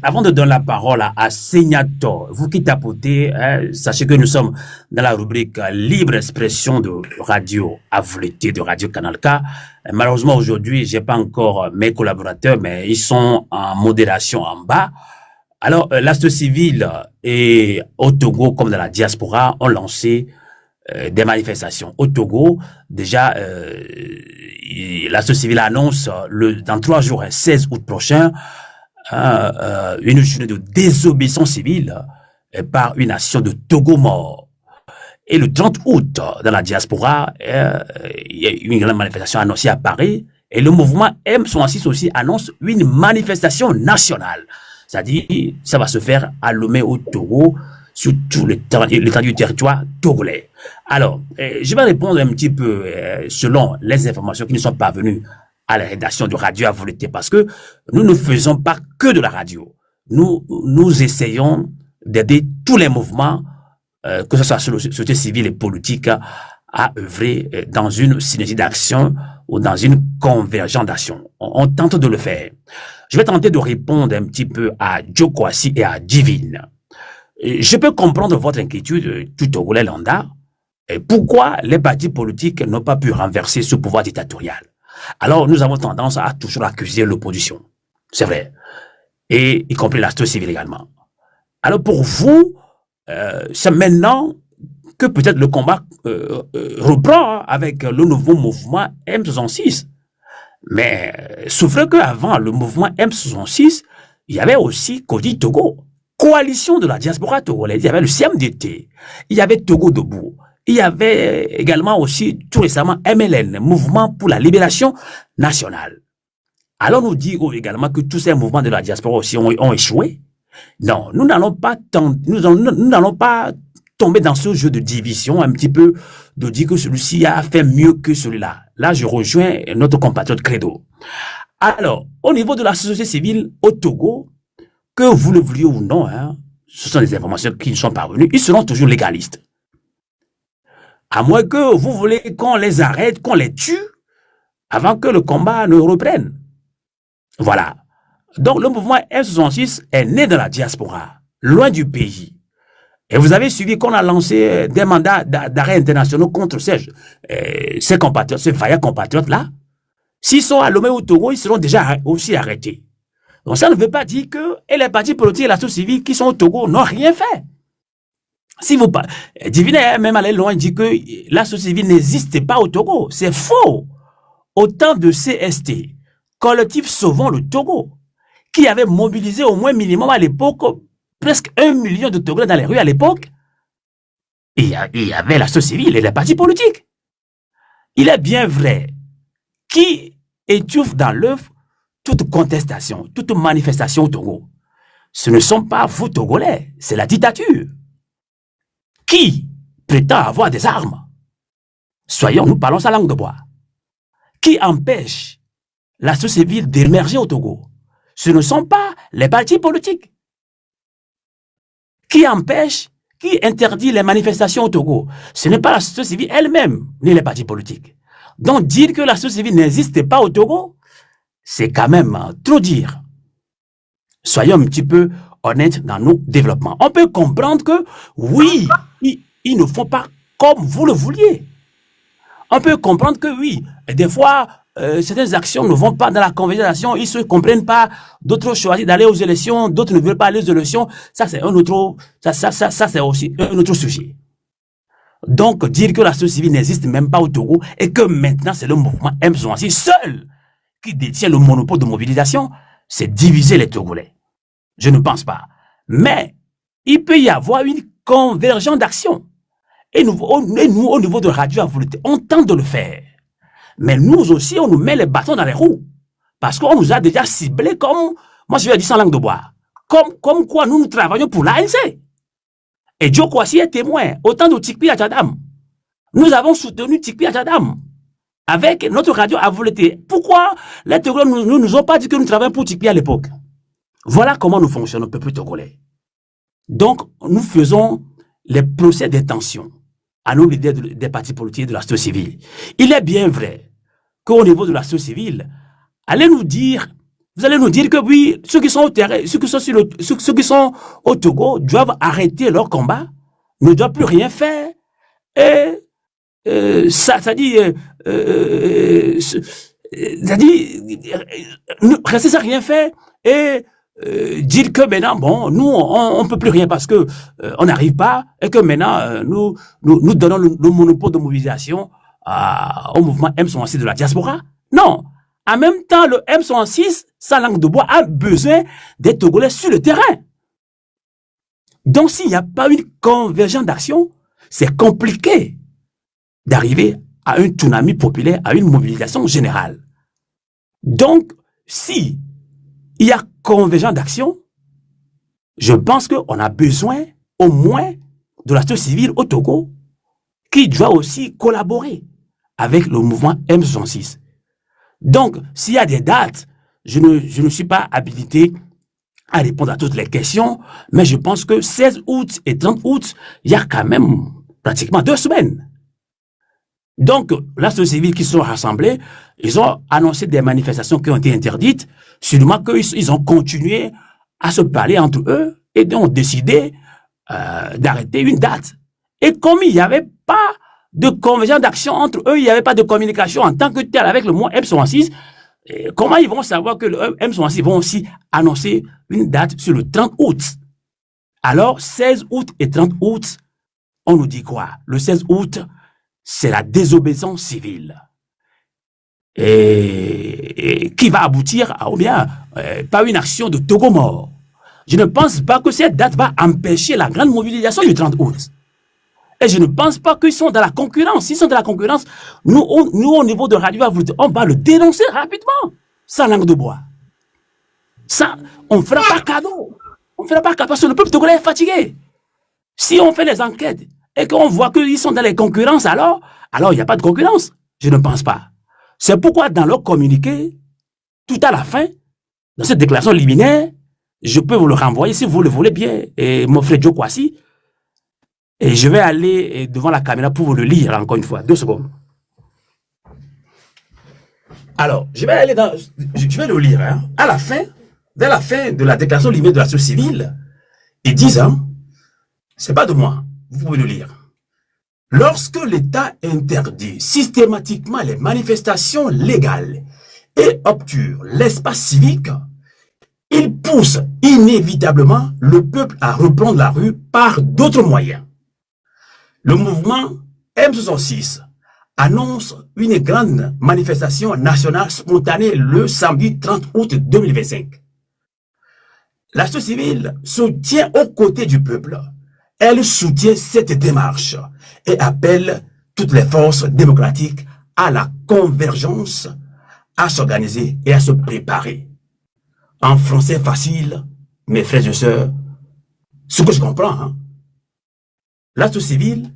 avant de donner la parole à Segnator, vous qui tapotez, hein, sachez que nous sommes dans la rubrique libre expression de Radio AVLT, de Radio Canal K. Malheureusement, aujourd'hui, j'ai pas encore mes collaborateurs, mais ils sont en modération en bas. Alors, la société civile et au Togo, comme dans la diaspora, ont lancé des manifestations. Au Togo, déjà, la société civile annonce dans 3 jours, 16 août prochain, une journée de désobéissance civile par une nation de Togo mort. Et le 30 août, dans la diaspora, il y a une grande manifestation annoncée à Paris, et le mouvement M66 aussi annonce une manifestation nationale. C'est-à-dire, ça va se faire à Lomé au Togo, sur tout l'étendue du territoire togolais. Alors, je vais répondre un petit peu selon les informations qui nous sont parvenues à la rédaction de Radio AVLT, parce que nous ne faisons pas que de la radio. Nous essayons d'aider tous les mouvements, que ce soit sur la société civile et politique, à œuvrer dans une synergie d'action ou dans une convergence d'action. On tente de le faire. Je vais tenter de répondre un petit peu à Joe Kwasi et à Divine. Je peux comprendre votre inquiétude, tout Togolais lambda. Pourquoi les partis politiques n'ont pas pu renverser ce pouvoir dictatorial? Alors, nous avons tendance à toujours accuser l'opposition. C'est vrai. Et y compris la société civile également. Alors, pour vous, c'est maintenant que peut-être le combat reprend avec le nouveau mouvement M66. Mais souffrez qu'avant le mouvement M66, il y avait aussi Kodi Togo, coalition de la diaspora togolaise. Il y avait le CMDT, il y avait Togo Debout, il y avait également aussi tout récemment MLN, Mouvement pour la Libération Nationale. Alors nous dire également que tous ces mouvements de la diaspora aussi ont échoué. Non, nous n'allons pas tomber dans ce jeu de division, un petit peu, de dire que celui-ci a fait mieux que celui-là. Là, je rejoins notre compatriote Credo. Alors, au niveau de la société civile au Togo, que vous le vouliez ou non, hein, ce sont des informations qui nous sont parvenues, ils seront toujours légalistes. À moins que vous voulez qu'on les arrête, qu'on les tue, avant que le combat ne reprenne. Voilà. Donc, le mouvement M66 est né dans la diaspora, loin du pays. Et vous avez suivi qu'on a lancé des mandats d'arrêt internationaux contre ces compatriotes, ces vaillants compatriotes-là. S'ils sont à Lomé ou Togo, ils seront déjà aussi arrêtés. Donc ça ne veut pas dire que les partis politiques et la société civile qui sont au Togo n'ont rien fait. Si vous Divine est même allé loin, dit que la société civile n'existe pas au Togo. C'est faux. Autant de CST, collectif Sauvons le Togo, qui avait mobilisé au moins minimum à l'époque presque 1 million de Togolais dans les rues à l'époque, il y avait la société civile et les partis politiques. Il est bien vrai qui étouffe dans l'œuf toute contestation, toute manifestation au Togo. Ce ne sont pas vous Togolais, c'est la dictature. Qui prétend avoir des armes. Nous parlons sa langue de bois. Qui empêche la société civile d'émerger au Togo? Ce ne sont pas les partis politiques. Qui empêche, qui interdit les manifestations au Togo? Ce n'est pas la société civile elle-même, ni les partis politiques. Donc dire que la société civile n'existe pas au Togo, c'est quand même trop dire. Soyons un petit peu honnêtes dans nos développements. On peut comprendre que, oui, ils ne font pas comme vous le vouliez. On peut comprendre que, oui, des fois, certaines actions ne vont pas dans la conversation, ils ne se comprennent pas, d'autres choisissent d'aller aux élections, d'autres ne veulent pas aller aux élections. Ça, c'est un autre, ça, c'est aussi un autre sujet. Donc, dire que la société civile n'existe même pas au Togo et que maintenant, c'est le mouvement M66 seul qui détient le monopole de mobilisation, c'est diviser les Togolais. Je ne pense pas. Mais, il peut y avoir une convergence d'action. Et nous, au niveau de Radio à Volonté, on tente de le faire. Mais nous aussi, on nous met les bâtons dans les roues. Parce qu'on nous a déjà ciblés comme, moi je vais dire sans langue de bois, comme quoi nous travaillons pour l'ANC. Et Dieu Kwasi est témoin, autant de Tikpi Achadam. Nous avons soutenu Tikpi Achadam avec notre radio à Volonté. Pourquoi les Togolais ne nous ont pas dit que nous travaillons pour Tikpi à l'époque? Voilà comment nous fonctionnons, peuple togolais. Donc, nous faisons les procès d'intention à nos leaders des partis politiques de la société civile. Il est bien vrai qu'au niveau de la société civile, vous allez nous dire que oui, ceux qui sont au terrain, ceux qui sont au Togo doivent arrêter leur combat, ne doivent plus rien faire, et rester sans rien faire, et dire que maintenant, bon, nous, on ne peut plus rien parce que on n'arrive pas, et que maintenant, nous donnons le monopole de mobilisation au mouvement M66 de la diaspora. Non. En même temps, le M66, sa langue de bois, a besoin des Togolais sur le terrain. Donc, s'il n'y a pas une convergence d'action, c'est compliqué d'arriver à un tsunami populaire, à une mobilisation générale. Donc, si il y a convergence d'action, je pense qu'on a besoin au moins de la société civile au Togo qui doit aussi collaborer avec le mouvement M66. Donc, s'il y a des dates, je ne suis pas habilité à répondre à toutes les questions, mais je pense que 16 août et 30 août, il y a quand même pratiquement 2 semaines. Donc, la société civile qui sont rassemblés, ils ont annoncé des manifestations qui ont été interdites, sûrement qu'ils ont continué à se parler entre eux et ont décidé d'arrêter une date. Et comme il n'y avait pas de convergence d'action entre eux, il n'y avait pas de communication en tant que tel avec le mot M66, comment ils vont savoir que le M66 vont aussi annoncer une date sur le 30 août? Alors, 16 août et 30 août, on nous dit quoi? Le 16 août, c'est la désobéissance civile. Et qui va aboutir à, ou bien, par une action de Togo mort. Je ne pense pas que cette date va empêcher la grande mobilisation du 30 août. Et je ne pense pas qu'ils sont dans la concurrence. S'ils sont dans la concurrence, nous au niveau de Radio Volonté, on va le dénoncer rapidement. Sans langue de bois. Ça, on ne fera pas cadeau. On ne fera pas cadeau parce que le peuple togolais est fatigué. Si on fait les enquêtes et qu'on voit qu'ils sont dans les concurrences, alors il n'y a pas de concurrence. Je ne pense pas. C'est pourquoi dans leur communiqué, tout à la fin, dans cette déclaration liminaire, je peux vous le renvoyer si vous le voulez bien, et mon frère Joe Kwasi, et je vais aller devant la caméra pour vous le lire encore une fois. 2 secondes. Alors, je vais le lire. Hein. À la fin, vers la fin de la déclaration liminaire de la société civile, ils disent, hein, c'est pas de moi, vous pouvez le lire. Lorsque l'État interdit systématiquement les manifestations légales et obture l'espace civique, il pousse inévitablement le peuple à reprendre la rue par d'autres moyens. Le mouvement M66 annonce une grande manifestation nationale spontanée le samedi 30 août 2025. La société civile se tient aux côtés du peuple. Elle soutient cette démarche et appelle toutes les forces démocratiques à la convergence, à s'organiser et à se préparer. En français facile, mes frères et sœurs, ce que je comprends, hein, la société civile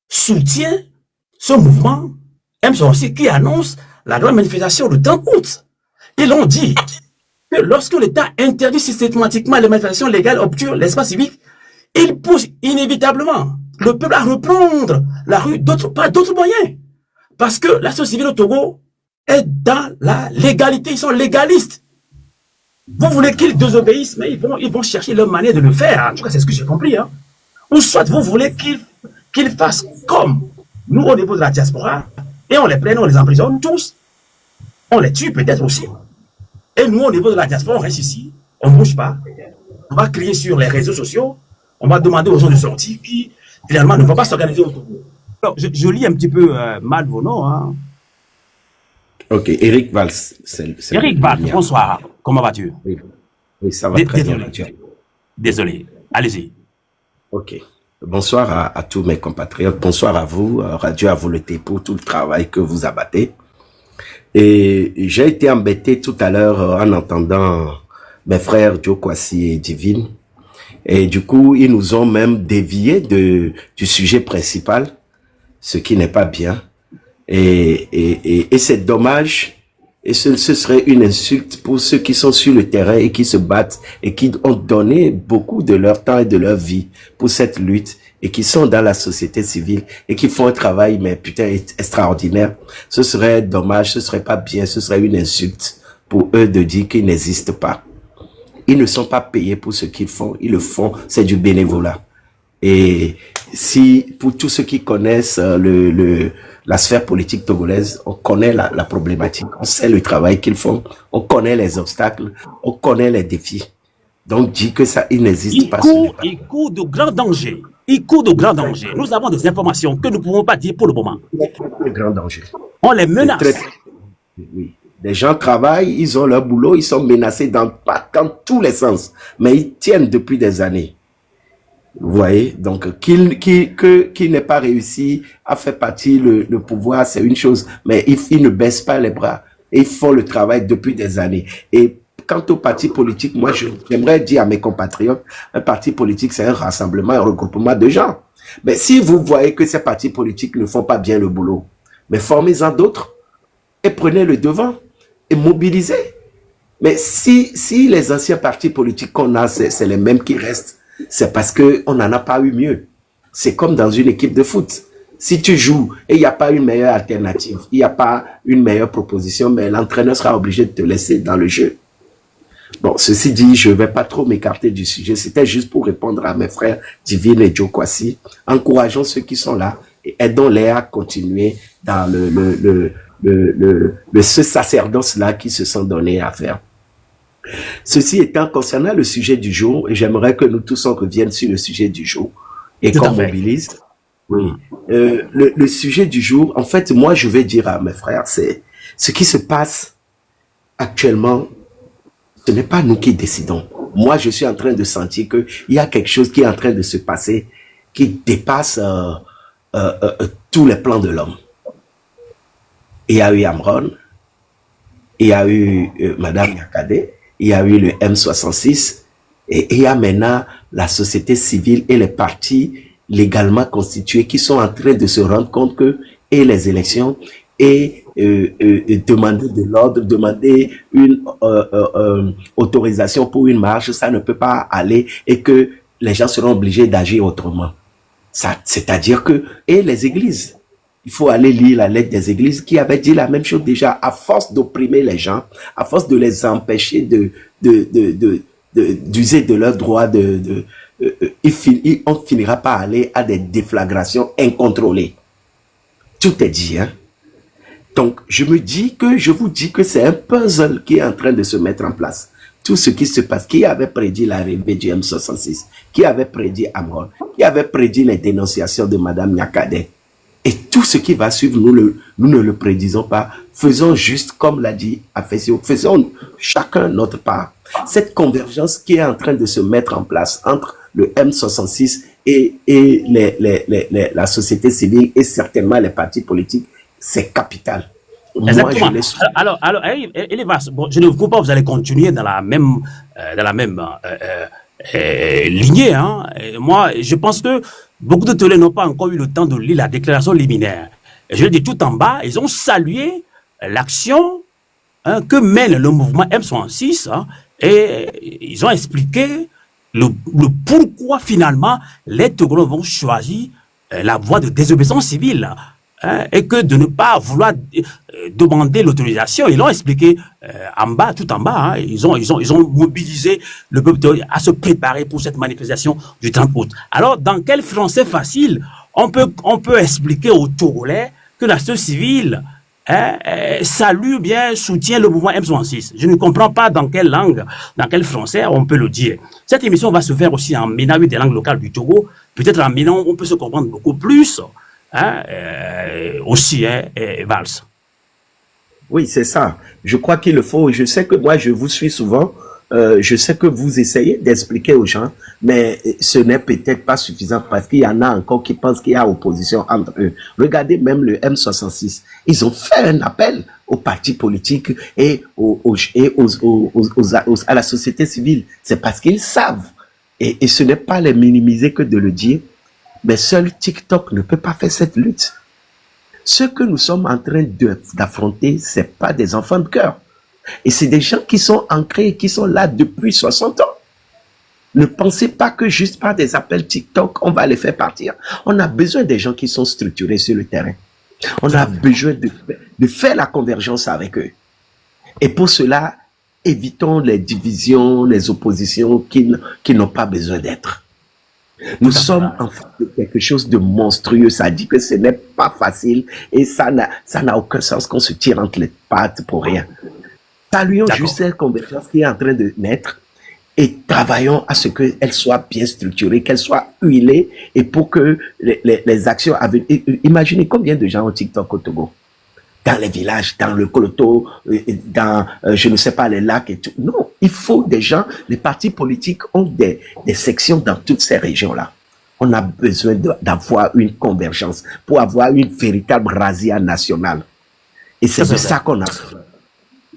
soutient ce mouvement M66 qui annonce la grande manifestation le 30 août. Ils ont dit que lorsque l'État interdit systématiquement les manifestations légales obturent l'espace civique, il pousse inévitablement le peuple à reprendre la rue par d'autres moyens. Parce que la société civile au Togo est dans la légalité, ils sont légalistes. Vous voulez qu'ils désobéissent, mais ils vont chercher leur manière de le faire. En tout cas, c'est ce que j'ai compris. Hein. Ou soit vous voulez qu'ils fassent comme nous au niveau de la diaspora, et on les prenne, on les emprisonne tous, on les tue peut-être aussi. Et nous, au niveau de la diaspora, on reste ici, on ne bouge pas, on va crier sur les réseaux sociaux, on va demander aux gens de sortir qui, finalement, ne vont pas s'organiser autour de nous. Alors, je lis un petit peu mal vos noms. Hein. Ok, Eric Valls. Eric Valls, bonsoir. Comment vas-tu? Oui, ça va très bien. Désolé, allez-y. Ok. Bonsoir à tous mes compatriotes. Bonsoir à vous, Radio Avouleté, pour tout le travail que vous abattez. Et j'ai été embêté tout à l'heure en entendant mes frères Joe Kwasi et Divine. Et du coup, ils nous ont même dévié du sujet principal, ce qui n'est pas bien. Et c'est dommage. Et ce serait une insulte pour ceux qui sont sur le terrain et qui se battent et qui ont donné beaucoup de leur temps et de leur vie pour cette lutte et qui sont dans la société civile et qui font un travail, mais putain, extraordinaire. Ce serait dommage, ce serait pas bien, ce serait une insulte pour eux de dire qu'ils n'existent pas. Ils ne sont pas payés pour ce qu'ils font, ils le font, c'est du bénévolat. Et si, pour tous ceux qui connaissent la sphère politique togolaise, on connaît la problématique, on sait le travail qu'ils font, on connaît les obstacles, on connaît les défis. Donc, dit que ça, il n'existe pas. Il court de grands dangers. Il court de grands dangers. Nous avons des informations que nous ne pouvons pas dire pour le moment. De grands dangers. On les menace. Oui. Les gens travaillent, ils ont leur boulot, ils sont menacés dans tous les sens. Mais ils tiennent depuis des années. Vous voyez, donc qu'il n'ait pas réussi à faire partie le pouvoir, c'est une chose, mais ils ne baissent pas les bras. Et ils font le travail depuis des années. Et quant au parti politique, moi j'aimerais dire à mes compatriotes, un parti politique c'est un rassemblement, un regroupement de gens. Mais si vous voyez que ces partis politiques ne font pas bien le boulot, mais formez-en d'autres et prenez le devant et mobilisez. Mais si les anciens partis politiques qu'on a, c'est les mêmes qui restent, c'est parce qu'on n'en a pas eu mieux. C'est comme dans une équipe de foot. Si tu joues et il n'y a pas une meilleure alternative, il n'y a pas une meilleure proposition, mais l'entraîneur sera obligé de te laisser dans le jeu. Bon, ceci dit, je ne vais pas trop m'écarter du sujet. C'était juste pour répondre à mes frères Divine et Joe Kwasi. Encourageons ceux qui sont là et aidons-les à continuer dans ce sacerdoce-là qu'ils se sont donnés à faire. Ceci étant, concernant le sujet du jour, et j'aimerais que nous tous on revienne sur le sujet du jour et qu'on mobilise. Oui. Le sujet du jour, en fait, moi, je vais dire à mes frères, c'est ce qui se passe actuellement, ce n'est pas nous qui décidons. Moi, je suis en train de sentir qu'il y a quelque chose qui est en train de se passer qui dépasse tous les plans de l'homme. Il y a eu Amron, il y a eu Madame Nyakade, il y a eu le M66, et il y a maintenant la société civile et les partis légalement constitués qui sont en train de se rendre compte que et les élections et demander de l'ordre, demander une autorisation pour une marche, ça ne peut pas aller et que les gens seront obligés d'agir autrement. Ça, c'est-à-dire que, et les églises, il faut aller lire la lettre des églises qui avait dit la même chose déjà, à force d'opprimer les gens, à force de les empêcher d'user de leurs droits, on finira par aller à des déflagrations incontrôlées. Tout est dit, hein. Donc, je vous dis que c'est un puzzle qui est en train de se mettre en place. Tout ce qui se passe, qui avait prédit l'arrivée du M66, qui avait prédit Amron, qui avait prédit les dénonciations de Madame Nyakade. Et tout ce qui va suivre, nous ne le prédisons pas. Faisons juste, comme l'a dit Afesio, faisons chacun notre part. Cette convergence qui est en train de se mettre en place entre le M66 et la société civile et certainement les partis politiques, c'est capital. Exactement. Moi, bon, je ne vous coupe pas, vous allez continuer dans la même lignée. Hein. Et moi, je pense que beaucoup de Togolais n'ont pas encore eu le temps de lire la déclaration liminaire. Et je l'ai dit tout en bas, ils ont salué l'action que mène le mouvement M66 et ils ont expliqué le pourquoi finalement les Togolais vont choisir la voie de désobéissance civile et que de ne pas vouloir demander l'autorisation. Ils l'ont expliqué en bas, tout en bas. Ils ont mobilisé le peuple à se préparer pour cette manifestation du 30 août. Alors, dans quel français facile on peut expliquer aux Togolais que la société civile salue bien, soutient le mouvement M66. Je ne comprends pas dans quelle langue, dans quel français on peut le dire. Cette émission va se faire aussi en mélange des langues locales du Togo. Peut-être en mélange, on peut se comprendre beaucoup plus. Aussi, Valls. Oui, c'est ça. Je crois qu'il le faut. Je sais que moi, je vous suis souvent. Je sais que vous essayez d'expliquer aux gens, mais ce n'est peut-être pas suffisant parce qu'il y en a encore qui pensent qu'il y a opposition entre eux. Regardez même le M66. Ils ont fait un appel aux partis politiques et à la société civile. C'est parce qu'ils savent. Et ce n'est pas les minimiser que de le dire. Mais seul TikTok ne peut pas faire cette lutte. Ce que nous sommes en train d'affronter, c'est pas des enfants de cœur. Et c'est des gens qui sont ancrés, qui sont là depuis 60 ans. Ne pensez pas que juste par des appels TikTok, on va les faire partir. On a besoin des gens qui sont structurés sur le terrain. On a besoin de faire la convergence avec eux. Et pour cela, évitons les divisions, les oppositions qui n'ont pas besoin d'être. Nous sommes en face de quelque chose de monstrueux. Ça dit que ce n'est pas facile et ça n'a aucun sens qu'on se tire entre les pattes pour rien. Saluons juste cette convergence qui est en train de naître et travaillons à ce qu'elle soit bien structurée, qu'elle soit huilée et pour que les actions à venir. Imaginez combien de gens ont TikTok au Togo, dans les villages, dans le Koloto, dans, je ne sais pas, les lacs et tout. Non, il faut des gens, les partis politiques ont des sections dans toutes ces régions-là. On a besoin d'avoir une convergence pour avoir une véritable razzia nationale. Et c'est de ça qu'on a besoin.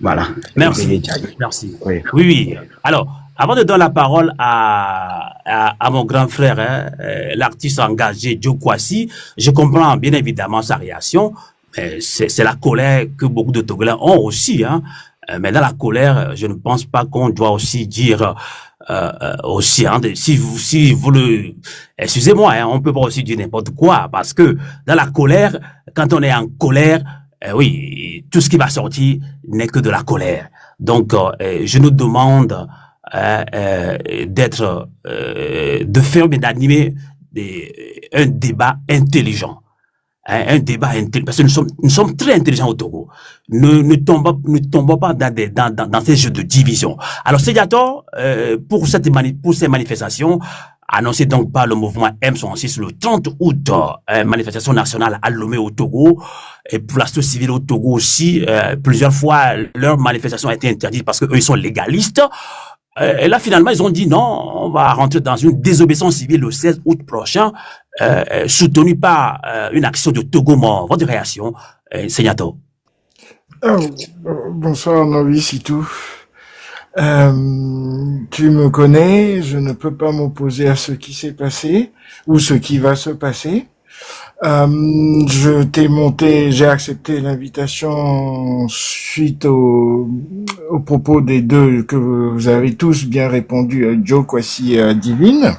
Voilà. Merci. Merci. Oui. Alors, avant de donner la parole à mon grand frère, l'artiste engagé Joe Kwasi, je comprends bien évidemment sa réaction. C'est la colère que beaucoup de Togolais ont aussi. Mais dans la colère, je ne pense pas qu'on doit aussi dire aussi. Si vous le... Excusez-moi, on peut pas aussi dire n'importe quoi. Parce que dans la colère, quand on est en colère, oui, tout ce qui va sortir n'est que de la colère. Donc, je nous demande de faire et d'animer un débat intelligent. Un débat intelligent, parce que nous sommes très intelligents au Togo. Ne tombons pas dans ces jeux de division. Alors, Sédiator, pour ces manifestations, annoncé donc par le mouvement M66 le 30 août, manifestation nationale à Lomé au Togo, et pour la société civile au Togo aussi, plusieurs fois, leur manifestation a été interdite parce qu'eux, ils sont légalistes. Et là, finalement, ils ont dit non, on va rentrer dans une désobéissance civile le 16 août prochain, soutenue par une action de Togo mort. Votre réaction, Seignato? Bonsoir, Novi Sitou. Tu me connais, je ne peux pas m'opposer à ce qui s'est passé ou ce qui va se passer. J'ai accepté l'invitation suite au propos des deux que vous avez tous bien répondu, Joe Kwasi et Divine,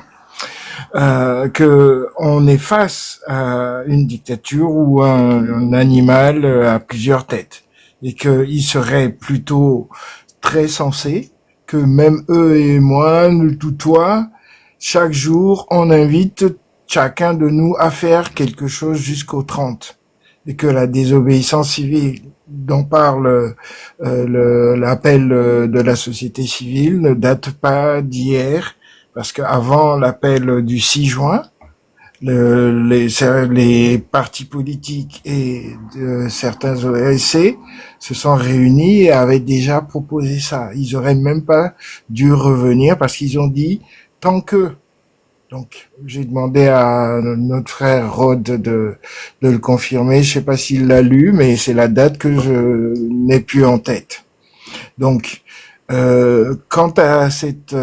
que on est face à une dictature ou un animal à plusieurs têtes et qu'il serait plutôt très sensé que même eux et moi, nous tutoient, chaque jour on invite chacun de nous à faire quelque chose jusqu'au 30 et que la désobéissance civile dont parle l'appel de la société civile ne date pas d'hier parce qu'avant l'appel du 6 juin, les partis politiques et certains OSC se sont réunis et avaient déjà proposé ça. Ils auraient même pas dû revenir parce qu'ils ont dit tant que. Donc, j'ai demandé à notre frère Rod de le confirmer. Je sais pas s'il l'a lu, mais c'est la date que je n'ai plus en tête. Donc, quant à cette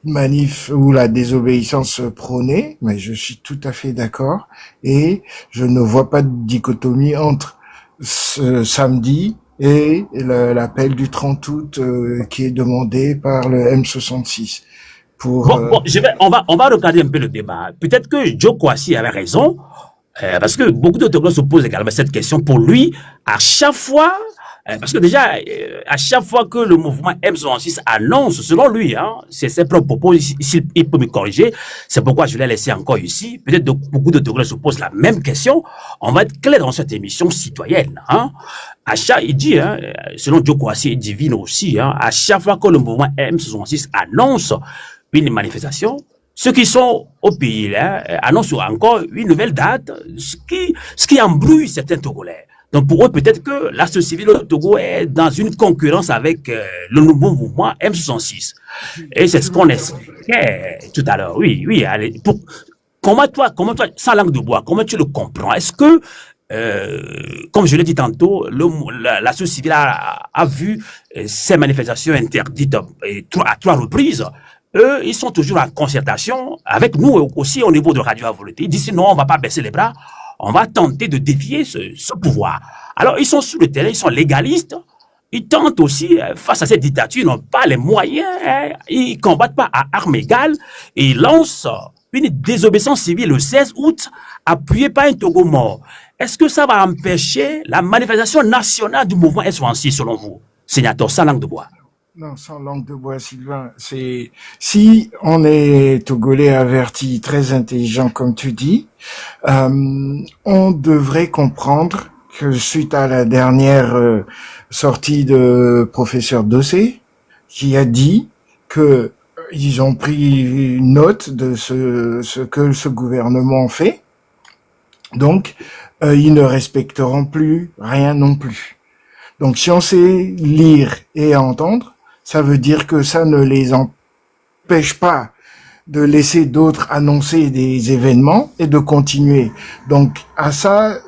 manif où la désobéissance prônée, mais je suis tout à fait d'accord, et je ne vois pas de dichotomie entre ce samedi et l'appel du 30 août qui est demandé par le M66. Bon, on va regarder un peu le débat. Peut-être que Joe Kwasi avait raison, parce que beaucoup de Togolais se posent également cette question. Pour lui, à chaque fois, parce que déjà, à chaque fois que le mouvement M66 annonce, selon lui, hein, c'est ses propres propos, il peut me corriger, c'est pourquoi je l'ai laissé encore ici. Peut-être beaucoup de Togolais se posent la même question. On va être clair dans cette émission citoyenne. Hein. Il dit, hein, selon Joe Kwasi et Divine aussi, hein, à chaque fois que le mouvement M66 annonce une manifestation, ceux qui sont au pays là, annoncent encore une nouvelle date, ce qui embrouille certains Togolais. Donc pour eux, peut-être que la société civile au Togo est dans une concurrence avec le nouveau mouvement M66. Et c'est ce qu'on expliquait tout à l'heure. Oui, oui. Allez, comment toi, sans langue de bois, comment tu le comprends? Est-ce que comme je l'ai dit tantôt, la société civile a vu ces manifestations interdites à 3 reprises. Eux, ils sont toujours en concertation avec nous aussi au niveau de Radio à Volonté. Ils disent non, on va pas baisser les bras, on va tenter de défier ce pouvoir. Alors, ils sont sur le terrain, ils sont légalistes, ils tentent aussi, face à cette dictature, ils n'ont pas les moyens, hein, ils combattent pas à armes égales, et ils lancent une désobéissance civile le 16 août, appuyée par un Togo mort. Est-ce que ça va empêcher la manifestation nationale du mouvement S66 selon vous, sénateur, sans langue de bois? Non, sans langue de bois, Sylvain. Si on est Togolais averti, très intelligent, comme tu dis, on devrait comprendre que suite à la dernière sortie de professeur Dossé, qui a dit que ils ont pris note de ce que ce gouvernement fait, donc ils ne respecteront plus rien non plus. Donc si on sait lire et entendre, ça veut dire que ça ne les empêche pas de laisser d'autres annoncer des événements et de continuer. Donc à sa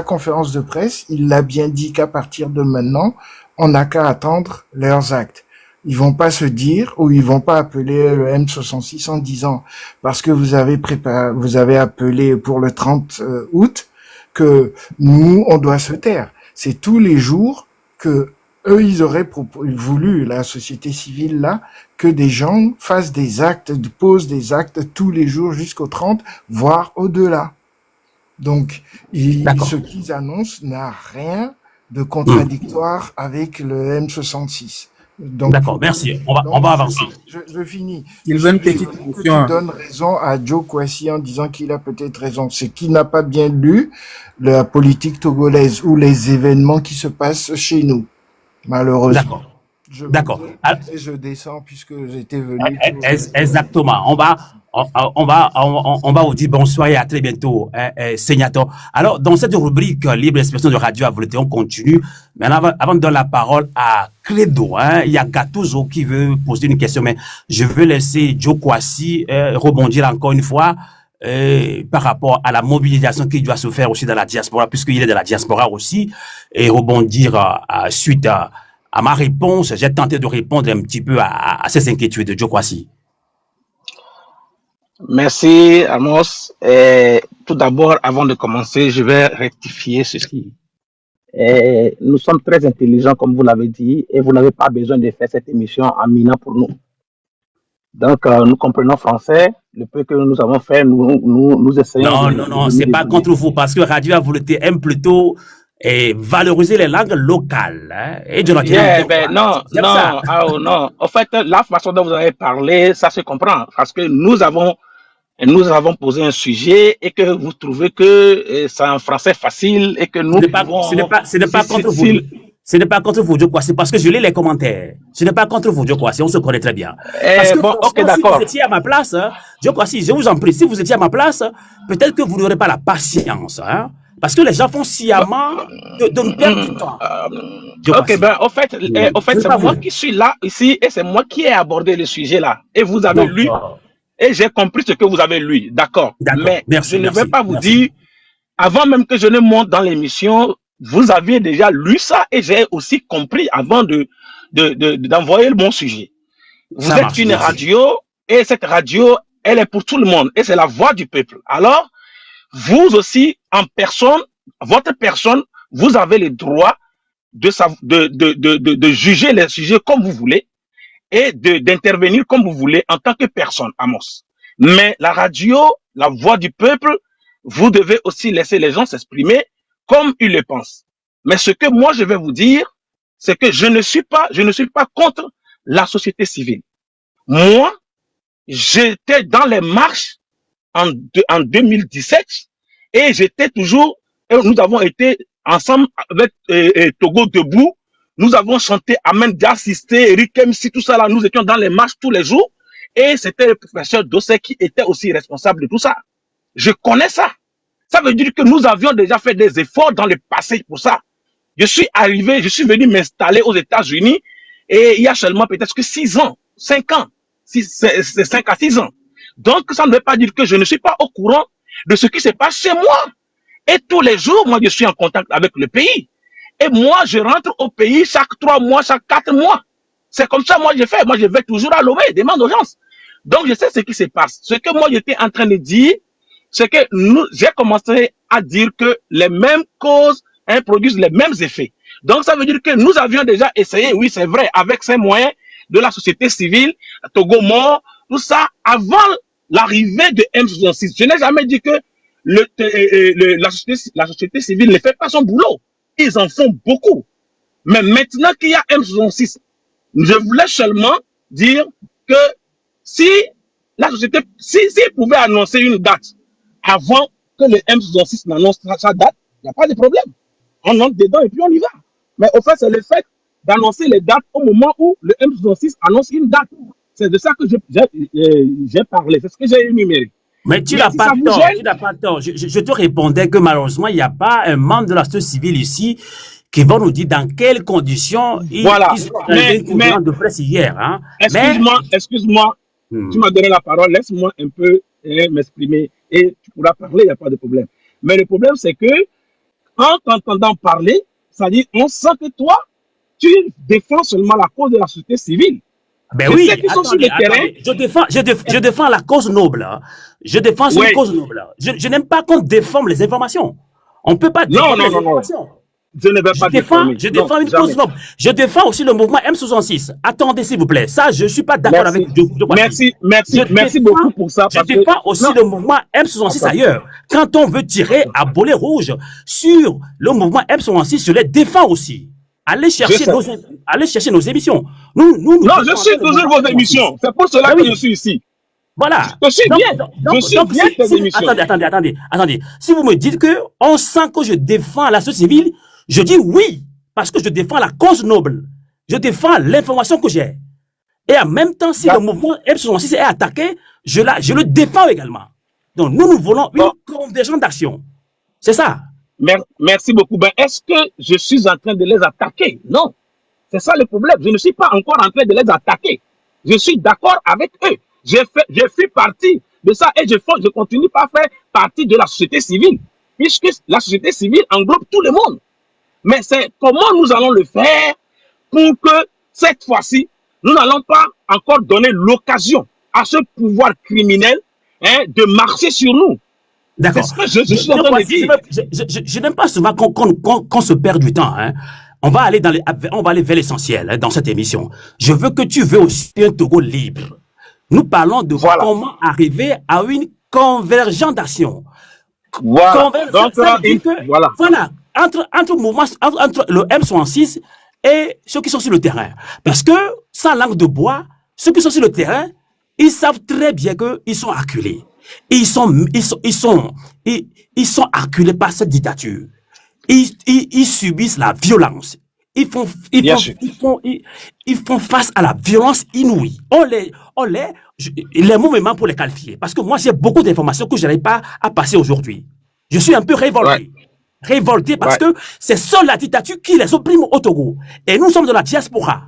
conférence de presse, il l'a bien dit qu'à partir de maintenant, on n'a qu'à attendre leurs actes. Ils vont pas se dire ou ils vont pas appeler le M66 en disant parce que vous avez appelé pour le 30 août que nous on doit se taire. C'est tous les jours que eux, ils auraient voulu, la société civile là, que des gens fassent des actes, posent des actes tous les jours jusqu'au 30, voire au-delà. Donc, ce qu'ils annoncent n'a rien de contradictoire avec le M66. D'accord, merci. On va avancer. Je finis. Il veut une petite question. Tu donnes raison à Joe Kwasi en disant qu'il a peut-être raison. C'est qu'il n'a pas bien lu la politique togolaise ou les événements qui se passent chez nous. Malheureusement. D'accord. Et je descends puisque j'étais venu. Exactement. On va vous dire bonsoir et à très bientôt, sénateur. Alors, dans cette rubrique libre expression de Radio à Volonté, on continue. Mais avant de donner la parole à Credo, il y a Gattuso qui veut poser une question, mais je veux laisser Joe Kwasi rebondir encore une fois par rapport à la mobilisation qui doit se faire aussi dans la diaspora, puisqu'il est de la diaspora aussi, et rebondir suite à ma réponse. J'ai tenté de répondre un petit peu à ces inquiétudes de Joe Kwasi. Merci, Amos. Tout d'abord, avant de commencer, je vais rectifier ceci. Nous sommes très intelligents, comme vous l'avez dit, et vous n'avez pas besoin de faire cette émission en minant pour nous. Donc, nous comprenons français. Le peu que nous avons fait, nous essayons. Non, c'est pas contre vous, parce que Radio à Volonté aime plutôt valoriser les langues locales. Hein, et de non. En fait, la façon dont vous avez parlé, ça se comprend, parce que nous avons posé un sujet et que vous trouvez que c'est un français facile et que nous ce n'est pas contre vous. Ce n'est pas contre vous, Joe Kwasi, parce que je lis les commentaires. Ce n'est pas contre vous, Joe Kwasi, on se connaît très bien. Parce que si vous étiez à ma place, Joe Kwasi, je vous en prie, si vous étiez à ma place, peut-être que vous n'aurez pas la patience, hein, parce que les gens font sciemment de nous perdre du temps. En fait, c'est moi qui suis là, ici, et c'est moi qui ai abordé le sujet là. Et vous avez lu, et j'ai compris ce que vous avez lu, d'accord. Mais je ne vais pas vous dire, avant même que je ne monte dans l'émission, vous aviez déjà lu ça et j'ai aussi compris avant d'envoyer le bon sujet. Vous êtes une radio Et cette radio, elle est pour tout le monde. Et c'est la voix du peuple. Alors, vous aussi, en personne, votre personne, vous avez le droit de juger les sujets comme vous voulez et d'intervenir comme vous voulez en tant que personne, Amos. Mais la radio, la voix du peuple, vous devez aussi laisser les gens s'exprimer comme ils le pensent. Mais ce que moi je vais vous dire, c'est que je ne suis pas contre la société civile. Moi, j'étais dans les marches en 2017 et j'étais toujours, et nous avons été ensemble avec Togo Debout, nous avons chanté Amen d'assister, Eric MC, tout ça là, nous étions dans les marches tous les jours et c'était le professeur Dossé qui était aussi responsable de tout ça. Je connais ça. Ça veut dire que nous avions déjà fait des efforts dans le passé pour ça. Je suis venu m'installer aux États-Unis et il y a seulement peut-être que 6 ans, 5 ans, 5 à 6 ans. Donc, ça ne veut pas dire que je ne suis pas au courant de ce qui se passe chez moi. Et tous les jours, moi, je suis en contact avec le pays. Et moi, je rentre au pays chaque 3 mois, chaque 4 mois. C'est comme ça, moi, je fais. Moi, je vais toujours à Lomé, demande d'urgence. Donc, je sais ce qui se passe. Ce que moi, j'étais en train de dire, c'est que j'ai commencé à dire que les mêmes causes produisent les mêmes effets. Donc, ça veut dire que nous avions déjà essayé, oui, c'est vrai, avec ces moyens de la société civile, Togo Mort, tout ça, avant l'arrivée de M66. Je n'ai jamais dit que la société civile ne fait pas son boulot. Ils en font beaucoup. Mais maintenant qu'il y a M66, je voulais seulement dire que si la société, s'ils pouvaient annoncer une date avant que le M66 n'annonce sa date, il n'y a pas de problème. On entre dedans et puis on y va. Mais au fait, c'est le fait d'annoncer les dates au moment où le M66 annonce une date. C'est de ça que j'ai parlé, c'est ce que j'ai énuméré. Mais tu n'as pas tort, tu n'as pas tort. Je te répondais que malheureusement, il n'y a pas un membre de la société civile ici qui va nous dire dans quelles conditions ils sont une conférence de presse hier. Hein. Excuse-moi, tu m'as donné la parole, laisse-moi un peu m'exprimer et tu pourras parler, il n'y a pas de problème. Mais le problème, c'est que en t'entendant parler, ça dit, on sent que toi, tu défends seulement la cause de la société civile. Ben oui, je défends la cause noble. Hein. Je défends une cause noble. Je n'aime pas qu'on déforme les informations. On ne peut pas déformer les informations. Je ne vais pas déformer. Je défends une cause noble. Je défends aussi le mouvement M66. Attendez, s'il vous plaît. Ça, je ne suis pas d'accord avec vous. Merci beaucoup pour ça. Je défends aussi le mouvement M66 ailleurs. Quand on veut tirer à boulet rouge sur le mouvement M66, je les défends aussi. Allez chercher nos émissions. Non, je suis toujours vos émissions. C'est pour cela que je suis ici. Voilà. Je suis bien tes émissions. Attendez. Si vous me dites que on sent que je défends la société civile, je dis oui, parce que je défends la cause noble. Je défends l'information que j'ai. Et en même temps, si le mouvement M66 est attaqué, je le défends également. Donc, nous voulons une convergence d'action. C'est ça. Merci beaucoup. Ben, est-ce que je suis en train de les attaquer? Non. C'est ça le problème. Je ne suis pas encore en train de les attaquer. Je suis d'accord avec eux. Je fais partie de ça et je continue par faire partie de la société civile. Puisque la société civile englobe tout le monde. Mais c'est comment nous allons le faire pour que cette fois-ci, nous n'allons pas encore donner l'occasion à ce pouvoir criminel de marcher sur nous. D'accord. C'est ce que je suis en train de dire. Je n'aime pas souvent qu'on se perd du temps. Hein. On va aller vers l'essentiel dans cette émission. Je veux que tu veux aussi un Togo libre. Nous parlons de comment arriver à une convergence d'action. Voilà. Entre le M66 et ceux qui sont sur le terrain. Parce que, sans langue de bois, ceux qui sont sur le terrain, ils savent très bien qu'ils sont acculés. Ils sont acculés par cette dictature. Ils subissent la violence. Ils font face à la violence inouïe. Les mots me manquent pour les qualifier. Parce que moi, j'ai beaucoup d'informations que je n'arrive pas à passer aujourd'hui. Je suis un peu révolté. Ouais. Révolté parce que c'est seule la dictature qui les opprime au Togo. Et nous sommes de la diaspora.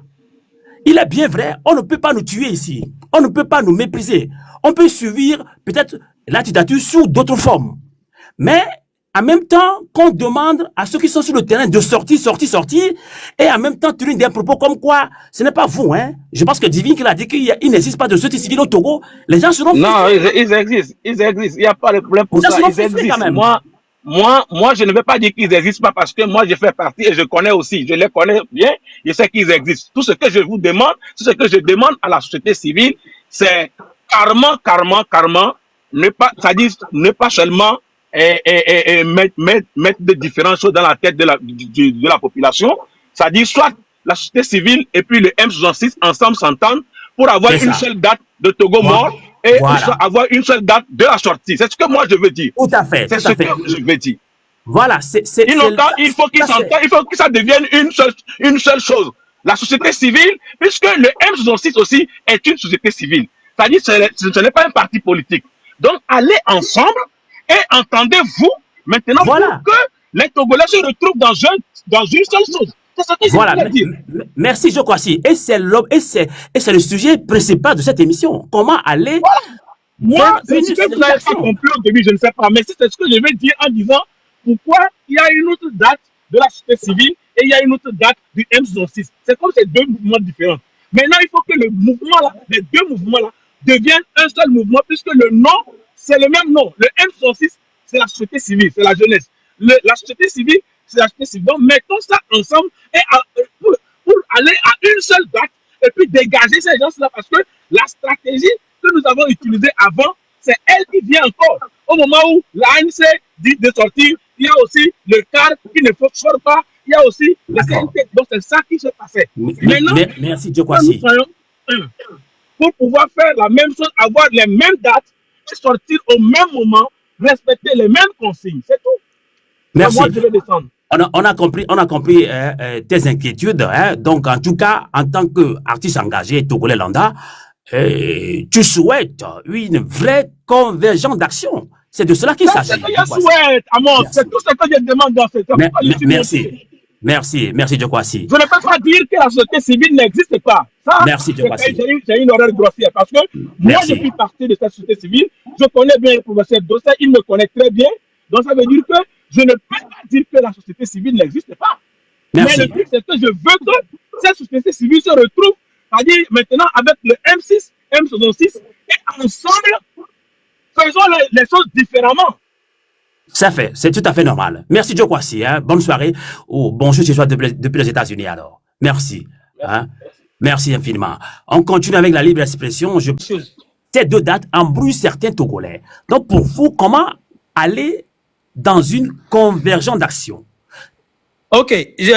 Il est bien vrai, on ne peut pas nous tuer ici. On ne peut pas nous mépriser. On peut suivre peut-être la dictature sous d'autres formes. Mais en même temps qu'on demande à ceux qui sont sur le terrain de sortir, et en même temps tenir des propos comme quoi, ce n'est pas vous, hein. Je pense que Divine qui a dit qu'il n'existe pas de société civile au Togo, les gens seront Non, frustrés. ils existent. Il n'y a pas de problème pour Les gens ça. seront Ils frustrés quand existent. même. Moi, je ne vais pas dire qu'ils n'existent pas parce que moi, je fais partie et je connais aussi. Je les connais bien. Je sais qu'ils existent. Tout ce que je vous demande, tout ce que je demande à la société civile, c'est carrément, c'est-à-dire ne pas seulement mettre de différentes choses dans la tête de la population. C'est-à-dire soit la société civile et puis le M66 ensemble s'entendent pour avoir C'est une ça. seule date de Togo mort et Voilà. avoir une seule date de la sortie. C'est ce que moi je veux dire. Tout à fait, C'est tout ce à fait. que je veux dire. Voilà, Il faut qu'ils s'entendent, il faut que ça devienne une seule chose. La société civile, puisque le M66 aussi est une société civile. C'est-à-dire ce n'est pas un parti politique. Donc, allez ensemble et entendez-vous maintenant Voilà. pour que les Togolais se retrouvent dans une seule chose. C'est ce que je Voilà. voulais dire. Merci, Jokwasi. Et c'est le sujet principal de cette émission. Comment aller Moi, faire c'est une ce que vous n'avez pas célébration. compris au début, je ne sais pas. Mais c'est ce que je vais dire en disant pourquoi il y a une autre date de la société civile et il y a une autre date du M66. C'est comme ces deux mouvements différents. Maintenant, il faut que le mouvement là, les deux mouvements là, deviennent un seul mouvement puisque le nom, c'est le même nom. Le M66, c'est la société civile, c'est la jeunesse. La société civile, c'est la société civile. Donc, mettons ça ensemble et pour aller à une seule date et puis dégager ces gens-là parce que la stratégie que nous avons utilisée avant, c'est elle qui vient encore. Au moment où l'ANC dit de sortir, il y a aussi le CAR qui ne sort pas, il y a aussi le CNT. Donc c'est ça qui se passait. Maintenant, Merci, nous Jokwasi. soyons un pour pouvoir faire la même chose, avoir les mêmes dates et sortir au même moment, respecter les mêmes consignes. C'est tout. Merci. Moi, je vais descendre. On a compris tes inquiétudes. Hein. Donc, en tout cas, en tant qu'artiste engagé togolais lambda, tu souhaites une vraie convergence d'action. C'est de cela qu'il s'agit. C'est ce que je souhaite, Amon. C'est tout ce que je demande dans cette Merci, Jokwasi. Je ne peux pas dire que la société civile n'existe pas. Ça, merci, Jokwasi. C'est une horreur grossière parce que moi, je suis parti de cette société civile. Je connais bien le professeur Dossé, il me connaît très bien. Donc, ça veut dire que je ne peux pas dire que la société civile n'existe pas. Merci. Mais le truc, c'est que je veux que cette société civile se retrouve, c'est-à-dire maintenant avec le M6, M66, et ensemble, faisons les choses différemment. Ça fait, c'est tout à fait normal. Merci, Jokwasi. Hein. Bonne soirée. Oh, bonjour chez toi depuis les États-Unis alors. Merci. Hein. Merci infiniment. On continue avec la libre expression. Ces deux dates embrouillent certains Togolais. Donc, pour vous, comment aller dans une convergence d'action? Ok,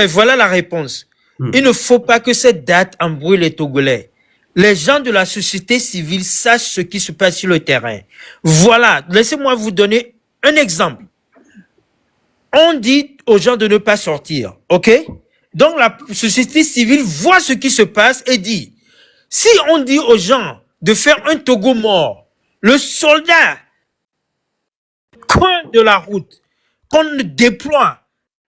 voilà la réponse. Il ne faut pas que cette date embrouille les Togolais. Les gens de la société civile sachent ce qui se passe sur le terrain. Voilà, laissez-moi vous donner un exemple. On dit aux gens de ne pas sortir, ok? Donc la société civile voit ce qui se passe et dit, si on dit aux gens de faire un Togo mort, le soldat, coin de la route, qu'on déploie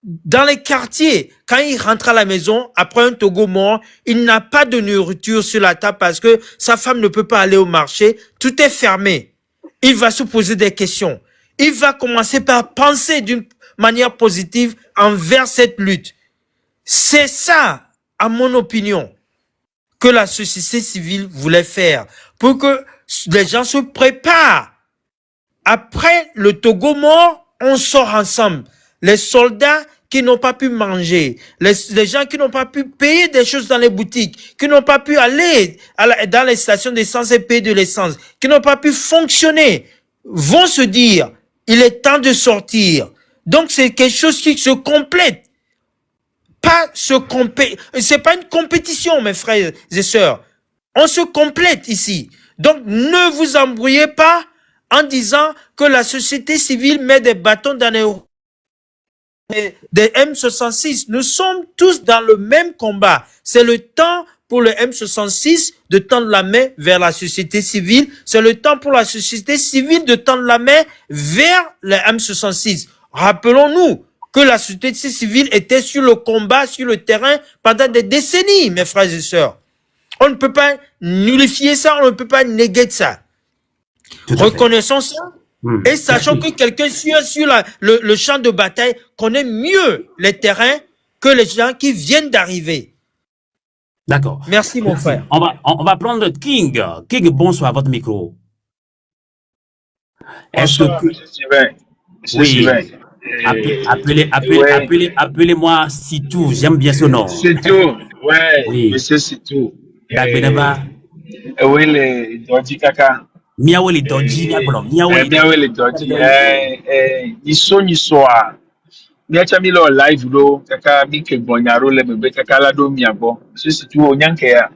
dans les quartiers, quand il rentre à la maison, après un Togo mort, il n'a pas de nourriture sur la table parce que sa femme ne peut pas aller au marché, tout est fermé. Il va se poser des questions. Il va commencer par penser d'une manière positive envers cette lutte. C'est ça, à mon opinion, que la société civile voulait faire pour que les gens se préparent. Après le Togo mort, on sort ensemble. Les soldats qui n'ont pas pu manger, les gens qui n'ont pas pu payer des choses dans les boutiques, qui n'ont pas pu aller dans les stations d'essence et payer de l'essence, qui n'ont pas pu fonctionner, vont se dire, il est temps de sortir. Donc c'est quelque chose qui se complète. C'est pas une compétition, mes frères et sœurs. On se complète ici. Donc ne vous embrouillez pas en disant que la société civile met des bâtons dans les roues des M66. Nous sommes tous dans le même combat. C'est le temps pour le M66 de tendre la main vers la société civile. C'est le temps pour la société civile de tendre la main vers le M66. Rappelons-nous que la société civile était sur le combat, sur le terrain pendant des décennies, mes frères et sœurs. On ne peut pas nullifier ça, on ne peut pas néguer ça. Reconnaissons ça Et sachant que quelqu'un sur le champ de bataille connaît mieux les terrains que les gens qui viennent d'arriver. D'accord. Merci, mon frère. On va prendre King. King, bonsoir, votre micro. Bonsoir, M. Sylvain. Oui. Sylvain. Appelez-moi Sitou, j'aime bien ce nom. Sitou, ouais, Oui. monsieur Sitou. Gagbeneva. Oui, les Dodji Kaka. Miawe Dodji, Miawe les Dodji. Nisoa. Miacha mi lo live do kaka mi ke bonyaro le bebe kaka la do miabo. Monsieur Sitou onyanke ya.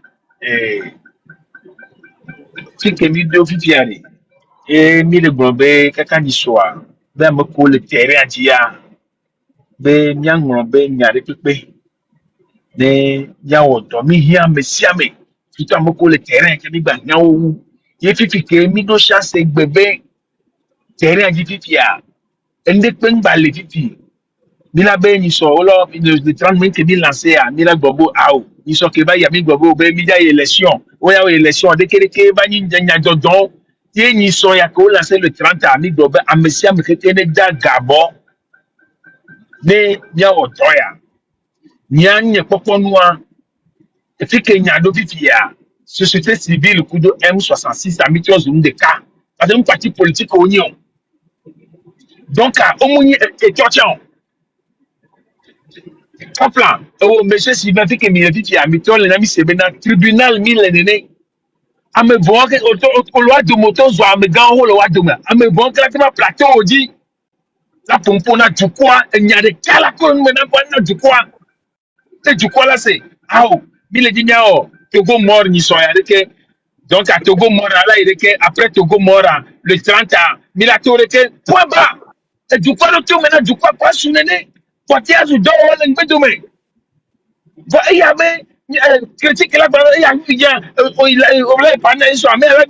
Fike mi do fifiari. Mi le bombe kaka nisoa. Be me ko le terrain atia. Be nyangro be nyare pepe. De yawo to mi hia mesiame fito amoko le terrain ke mi gba nyawo ye fifi ke mi do chance gbebe terrain ji fifi a ende pe ngba le fifi mi la be ni so lo de 30 minutes ke mi lancer a mi la gbogbo ao ni so ke ba ya mi gbogbo be mi ja élection o ya élection de ke ba ni nya dodon ye ni so ya ko lancer le 30 a mi gbogbo amesiame ke ne da gabo ne yawo to ya nyanye poponua efike nyado vivia société civile kudo M66 a mis en de cas parce que un parti politique union donc à omuni et tchon plan monsieur Sylvain fike mi vivia mitol na mi sebena tribunal mi lenene ame bon que au loi de moto zo ame gan ho loi de ma ame bon que la plateau odi la pompona du quoi nyade kala ko mena ko na du quoi et du quoi là c'est il dit Togo mort ni soya que donc à Togo mort là il est que après Togo mort le 30 ans il a tout que point bas et du quoi le tout maintenant du quoi pas sounené potiaz do wala ngbedume va il y avait critique là il y a bien il a pas na so mais la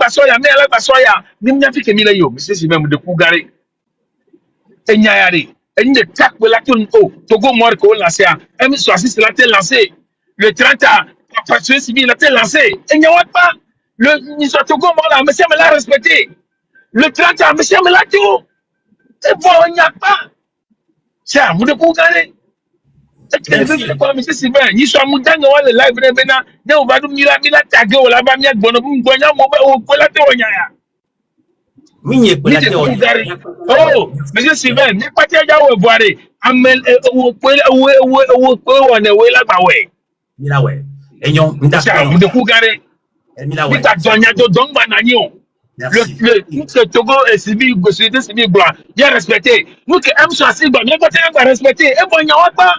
basoya nim nya fike mi la yo monsieur si même de Kougare et nyayari et ne tak la tout Togo mort ko lancer M66 là t'es lancé le 30 ans la partie civile a été lancée. Et il n'y a pas. Le ministre Togo, monsieur me l'a respecté. Le 30 ans, monsieur me l'a tout. Et bon, il n'y a pas. Tiens, vous ne pouvez pas aller. Monsieur Sylvain, il soit mouton, le live de Bena, ne va nous mila taguer au laba, miak bonobou, bonya, au colate au nyaya. Oh, monsieur Sylvain, n'est pas déjà au voir. Amel, ou on est où là-bas, ouais. Milawe. Enyon, vous de Kougare. Le Togo est civil, société civile blanc. Bien respecté. Nous que M66 blanc, bien respecté. Et bon, il n'y a pas.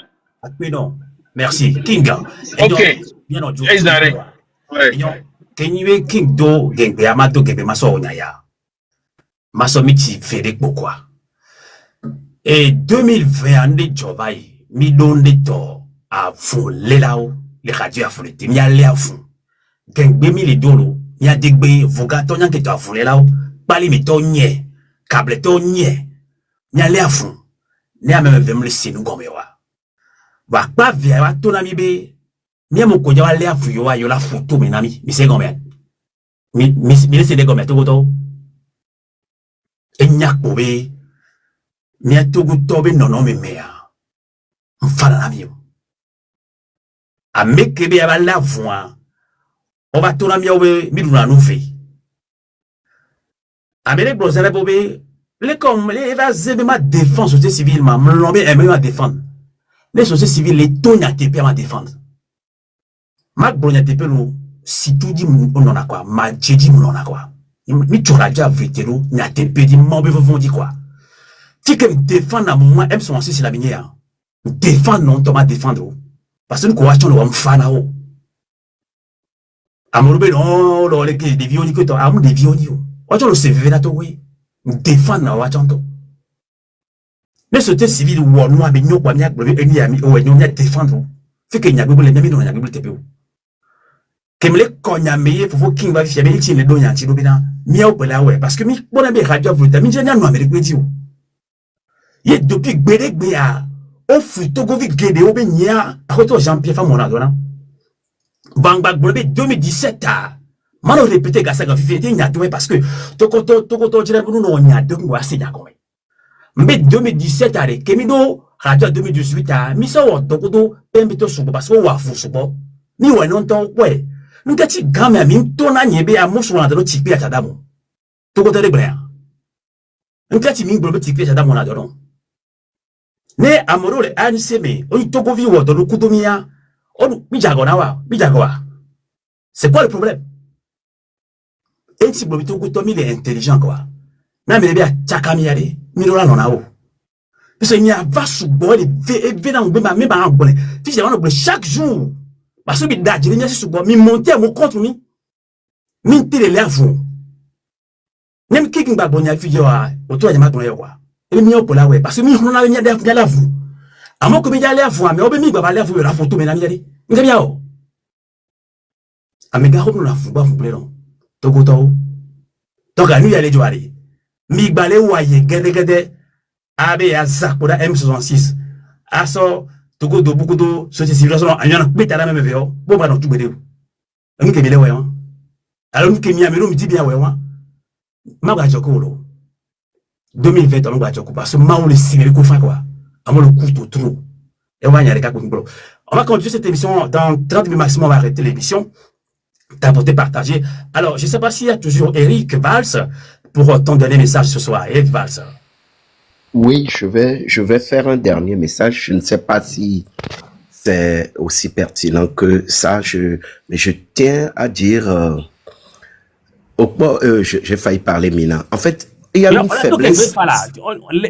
Non. Merci. Kinga. Ok. Bien entendu. Kenywe King do gengbe amado gebe maso onyaya. Maso miti fede pourquoi. Et 2020 ande jobai mi donde to a fon lelao. Les radios à fond, il y a l'air fou. Gengbe mi les dolo, il y a des bé, vogaton yang keto à fond là, bali mi to nye, câble to nye, il y a l'air fou. Ni a même vem le sinu gomewa. Va pas via ton ami bé, mi a mon kodia wa l'air fou yo la photo mi nami, mi se gomé. Mi se de gomé to goto. E nyak bobe, mi a to goto be non mi mea. M'fala na mi. A mekebe à la voix, on va tourner miawe miduna nouvé. A mele brosere bobe, les comme les va zebe ma défense société civile ma m'lombe et ma défendre. Les sociétés civiles les tonya tepe ma défendre. Ma bronya tepe lo si tout dit on a quoi, ma djedi on a quoi. Mi chora ja vetelo, nya tepe di m'obe vont di quoi. Ti que me défendre à moi M sont c'est la minière. Défendre non to ma défendre. Parce que nous coachons le mfana o. Amorobe non lo le ke de vioni ko to amu de vioni o. Ojo lo se vive na to we. Défendre na wa chanto. Mais société civile wo no abi nyo kwa miak brebe eni ami o enyo nya défendre. Fait que nya gbebo le nyami no nya gbebo tepe o. Kemle konya meye fofo king ba fi be ti le do nya ti do bi na. Mi o pele awe parce que mi bona be radio volta mi je nya no Amerique di o. Ye depuis gbere gbe a o fu Togo vi gede o be nya akoto Jean-Pierre Famona dona bangba gbe 2017 a Mano répéter gasa ga fifi ti nyato parce que toko jira bunu no nyato ngwa se yakome. Mbe 2017 are kemido radio 2018 a miso wo toko pembito subo parce que wa fu subo. Ni wa non ton kwe. Ngati game mi tona nyebe a musu na do tikpi a tadamu. Toko tere brea. Ngati mi gbo tikpi a tadamu na do. Ne amoro le aniseme o toko vi wo do kudomia. On bijago na wa, bijago wa. C'est quoi le problème? Et si vous avez intelligent quoi. Même les bien tchakamiare, mirora non ao. Parce qu'il y a vache bois et venant même en bonne. Fils de chaque jour. Parce que d'adji il y a ce bois, mi monter à mon compte mi. Mi tire les avons. Même qui va bonne fille autour de ma bonne quoi. Et mi pour la ouais parce que mi on a venu à la vous. À mon comme il y a la vous, mais on mi va la vous la photo mais na mi aller. Vous avez bien. A me garo la vous vous plaît non. Togoto. Donc à nous y aller jouer. Mi balé waye gede abe ya zakpoda M66. Aso togo do beaucoup de société civilisation anyana beta la même veo. Bon ba no tu bede. Nous ke bele waye. Alors nous ke mi amelo mi dit bien waye. Ma ba joko lo. 2020 on ba joko parce que ma on le signer ko fa quoi. Amo le couteau trop. Et on va y aller kako ngolo. On va continuer cette émission dans 30 minutes maximum on va arrêter l'émission. D'apporter, partager. Alors, je ne sais pas s'il y a toujours Eric Valls pour ton dernier message ce soir. Eric Valls. Oui, je vais faire un dernier message. Je ne sais pas si c'est aussi pertinent que ça. Mais je tiens à dire, j'ai failli parler Mina. En fait, il y a une faiblesse.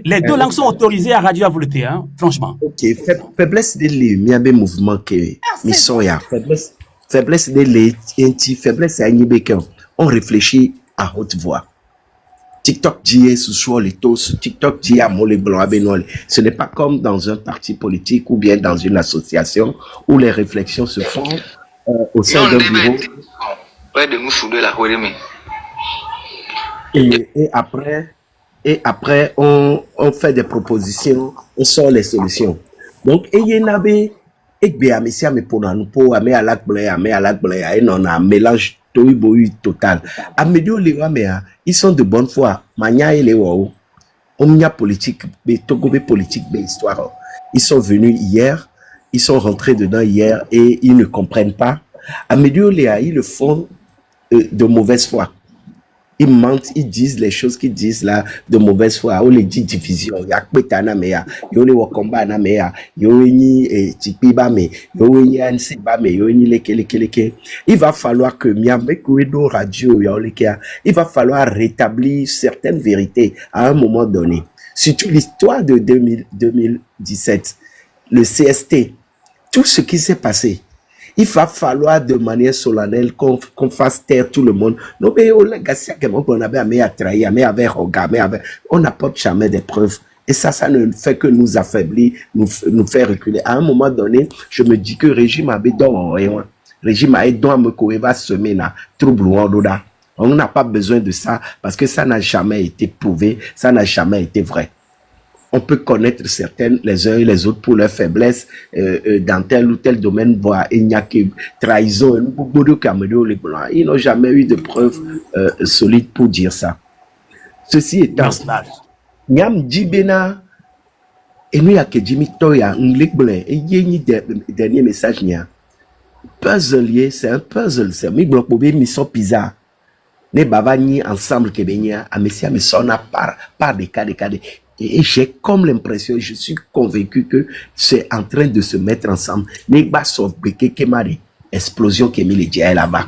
Les deux langues sont autorisées à radio à volonté, hein, franchement. Ok, faiblesse des mouvements que mission ya faiblesse des faiblesse à on réfléchit à haute voix. TikTok dit sous les taux, TikTok dit à mon les blancs à Benoît. Ce n'est pas comme dans un parti politique ou bien dans une association où les réflexions se font au sein d'un bureau. Et après on fait des propositions, on sort les solutions. Donc il y en avait un mélange total. Ils sont de bonne foi. Politique, histoire. Ils sont venus hier, ils sont rentrés dedans hier et ils ne comprennent pas. Ils le font de mauvaise foi. Ils mentent, ils disent les choses qu'ils disent là de mauvaise foi. On les dit division. Il y a Kwetana meya, yo le Wakomba na meya, yo ni Tipiba me, yo ni Ansiba me, yo ni leke. Il va falloir que Miamekouedo radio il va falloir rétablir certaines vérités à un moment donné. Surtout l'histoire de 2017, le CST, tout ce qui s'est passé. Il va falloir de manière solennelle qu'on fasse taire tout le monde. Non, mais on n'apporte jamais des preuves. Et ça ne fait que nous affaiblir, nous faire reculer. À un moment donné, je me dis que le régime a va semer na trouble. On n'a pas besoin de ça parce que ça n'a jamais été prouvé, ça n'a jamais été vrai. On peut connaître certaines, les uns et les autres pour leur faiblesse dans tel ou tel domaine, voire il n'y a que trahison. Ils n'ont jamais eu de preuves solides pour dire ça. Ceci étant, Nyam Djibena, et nous, il y a que Jimmy Toya, et il y a un dernier message. Puzzle, c'est un puzzle, c'est un bloc pour mission pizza. Ne bavani ensemble que benya, à messia me sonna par des cas. Et j'ai comme l'impression, je suis convaincu que c'est en train de se mettre ensemble. N'est-ce sauf que explosion qui est mis les dieux là-bas.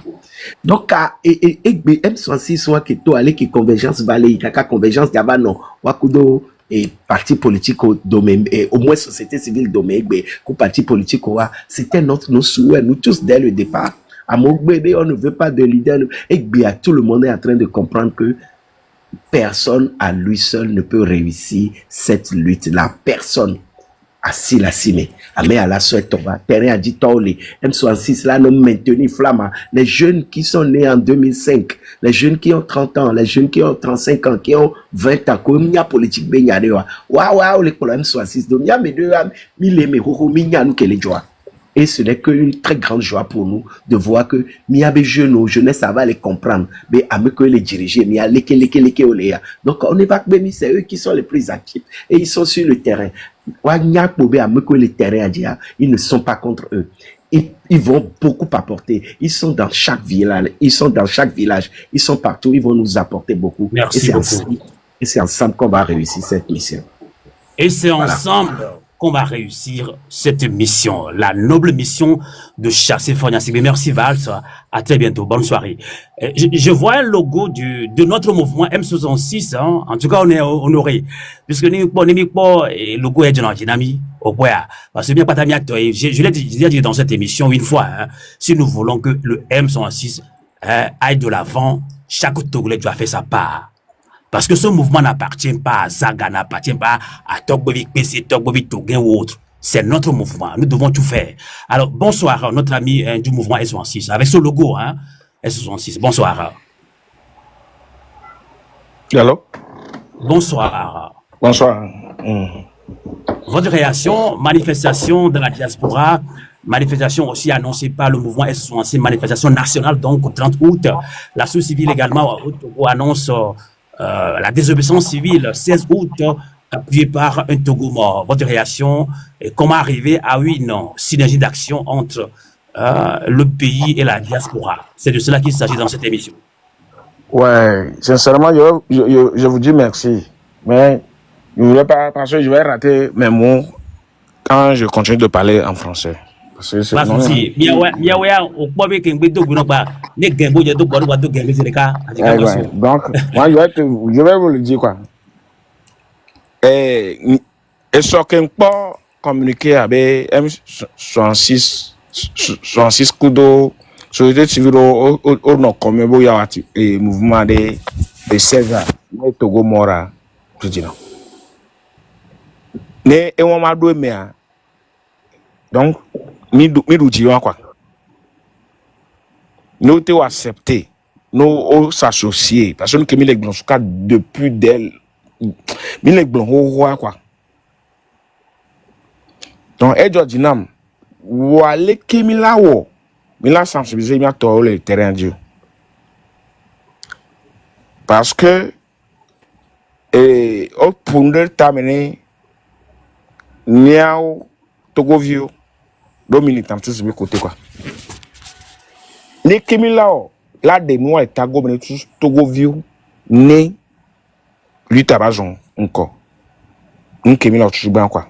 Donc, M66 soit que toi, aller qui convergence valait, kaka convergence d'abord non, wakudo et parti politique au domaine, et au moins société civile domaine, que parti politique c'était nos souhaits, nous tous dès le départ. À mon bébé, on ne veut pas de leader, et bien tout le monde est en train de comprendre que personne à lui seul ne peut réussir cette lutte-là. Personne. Assis la cime. Mais à la souhaite, on va. Terrain a dit Taoli. M66 là, nous maintenir flamme. Les jeunes qui sont nés en 2005, les jeunes qui ont 30 ans, les jeunes qui ont 35 ans, qui ont 20 ans, comme il y a politique, ben y a des waouh, les problèmes M66. Donc, il y a mes deux âmes, mille et mes hoho, minya nous que les joies. Et ce n'est qu'une très grande joie pour nous de voir que Miabe jeune, jeunesse, ça va les comprendre. Mais à me que les diriger, Mia leke olea. Donc, on n'est pas que c'est eux qui sont les plus actifs et ils sont sur le terrain. Les terrains, ils ne sont pas contre eux. Ils vont beaucoup apporter. Ils sont dans chaque village. Ils sont partout. Ils vont nous apporter beaucoup. Merci beaucoup. Et c'est ensemble qu'on va réussir cette mission. Et c'est ensemble qu'on va réussir cette mission, la noble mission de chasser Fonia Sigbe. Merci Vals, à très bientôt, bonne soirée. Je vois un logo de notre mouvement M66, hein. En tout cas on est honoré, puisque le logo est de dynamique, parce que bien pas je l'ai dit dans cette émission une fois, hein, si nous voulons que le M66 aille de l'avant, chaque Togolais doit faire sa part. Parce que ce mouvement n'appartient pas à Zaga, n'appartient pas à Togbovik PC, Togbovik Toguin ou autre. C'est notre mouvement. Nous devons tout faire. Alors, bonsoir, notre ami du mouvement S66, avec ce logo, hein, S66. Bonsoir. Allô? Bonsoir. Bonsoir. Votre réaction, manifestation de la diaspora, manifestation aussi annoncée par le mouvement S66, manifestation nationale, donc au 30 août. La société civile également annonce la désobéissance civile 16 août appuyée par un Togo mort. Votre réaction et comment arriver à une synergie d'action entre le pays et la diaspora? C'est de cela qu'il s'agit dans cette émission. Ouais, sincèrement, je vous dis merci. Mais je ne voulais pas, parce que je vais rater mes mots quand je continue de parler en français. Parce que c'est donc, moi, je vais vous le dire quoi. Et ce qu'on peut communiquer avec M66 Kudo, société civile, au comme le mouvement de César, le Togo Mora, je dis non. Et on m'a donné, donc, nous disons quoi? Nous devons accepter, nous s'associer, parce que nous sommes les blancs depuis d'elle, nous les blancs quoi. Donc, Edjo Dinam, ou aller qui là-haut, mais là sensibiliser bien tout le terrain Dieu. Parce que, pour nous terminer, Niao Togo vieux. Do militantisme de côté quoi. Les Kémilao, là des mois et tago mais tous Togo vieux né lui tabajon encore. Nous Kémilao toujours bien quoi.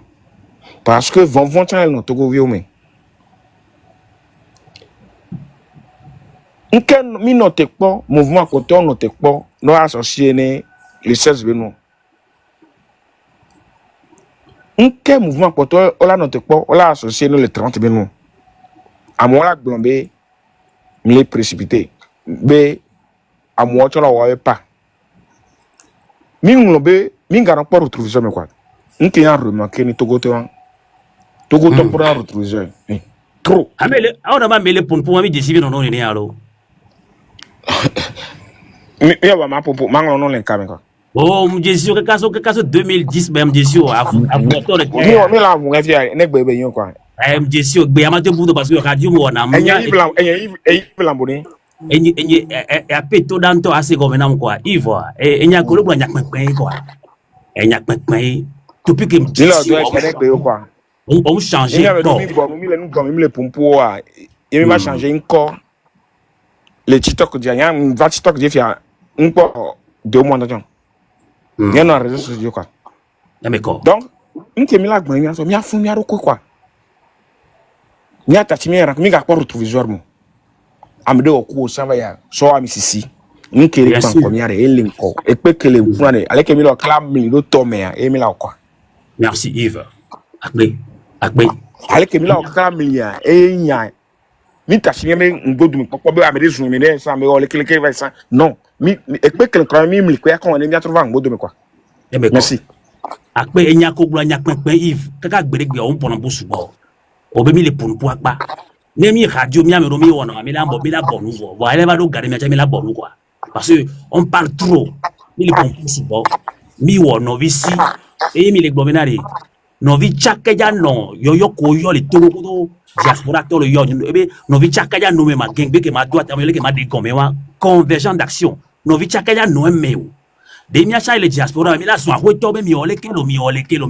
Parce que vont channel no Togo vieux mais. Nken mi note pas mouvement côté on note pas nous associé né le 16 beno. Quel mouvement pour toi, on l'a noté pas, on l'a associé nous le 30 beno. À moi, la glombé, me les précipité. B, à moi, tu l'as pas. Minglobé, mingaran pas retrouver ça, mais quoi. Un client remarqué, ni Togo pour un retrouver. Trop. Ah, mais on a pas mêlé pour moi, mais des civils, non, il est alors. Mais il y a ma popo, mango non l'encamé quoi. Oh, je suis que caso 2010, même je suis à photo de terre. Mais là, vous avez un bébé, yon quoi. Je suis bien de parce que radio ou na mia. Et blanc et a peto danto assez comme nam quoi. Ivoire et nya ko lo nyak pepin quoi. Et nyak pepin depuis que on changer quoi. Nous le pompo a il va changer encore. Le TikTok dit rien, va TikTok dit faire un peu 2 mois d'argent. Il y a un réseau social quoi. Donc, on te met là, on a fou, on a quoi. On a tatimi, on a pas retrouvé Zormo. Amede Oku, ça va y a, so à Mississi. On qui est en combien et l'inco. Et peut que les voix, avec Emile Clam, le Tomé, et Emile quoi. Merci Yves. Akbe. Avec Emile Clam, et il y a. Mi tatimi, on doit me pas amener sur mes ça, mais on les cliquer avec ça. Non. Mi ekpe que quand même mi quoi on est bien trouvé en mode quoi. Merci. Akpe enya ko gba nya pepin Yves kaka gberegbe on pon bo subo. Obe mi le pon po apa. Ne mi radio mi amero mi wona mi la bonu vo. Wa ele ba do gare mi la bonu quoi. Parce que on parle trop. Mi le pon po subo. Mi wono visi e mi le gbomenari. novi chakaja no yo ko yo le to ko diaspora to le yo ebe novi chakaja no me ma gengbe ke ma droite amele ke ma di comme wa convergent d'action novi chakaja no meu de mi acha le diaspora mi la so ahwe to be mi ole kelo mi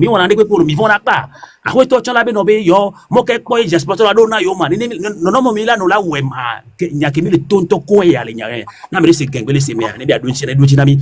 wana de ko mi vona pa ahwe to chola be no be yo mo ke ko diaspora la do na yo ma ni no mo mi la no la we ma nya ke mi le tonto ko ya le nya na me se gengbe le se me ne bi adu chine do china mi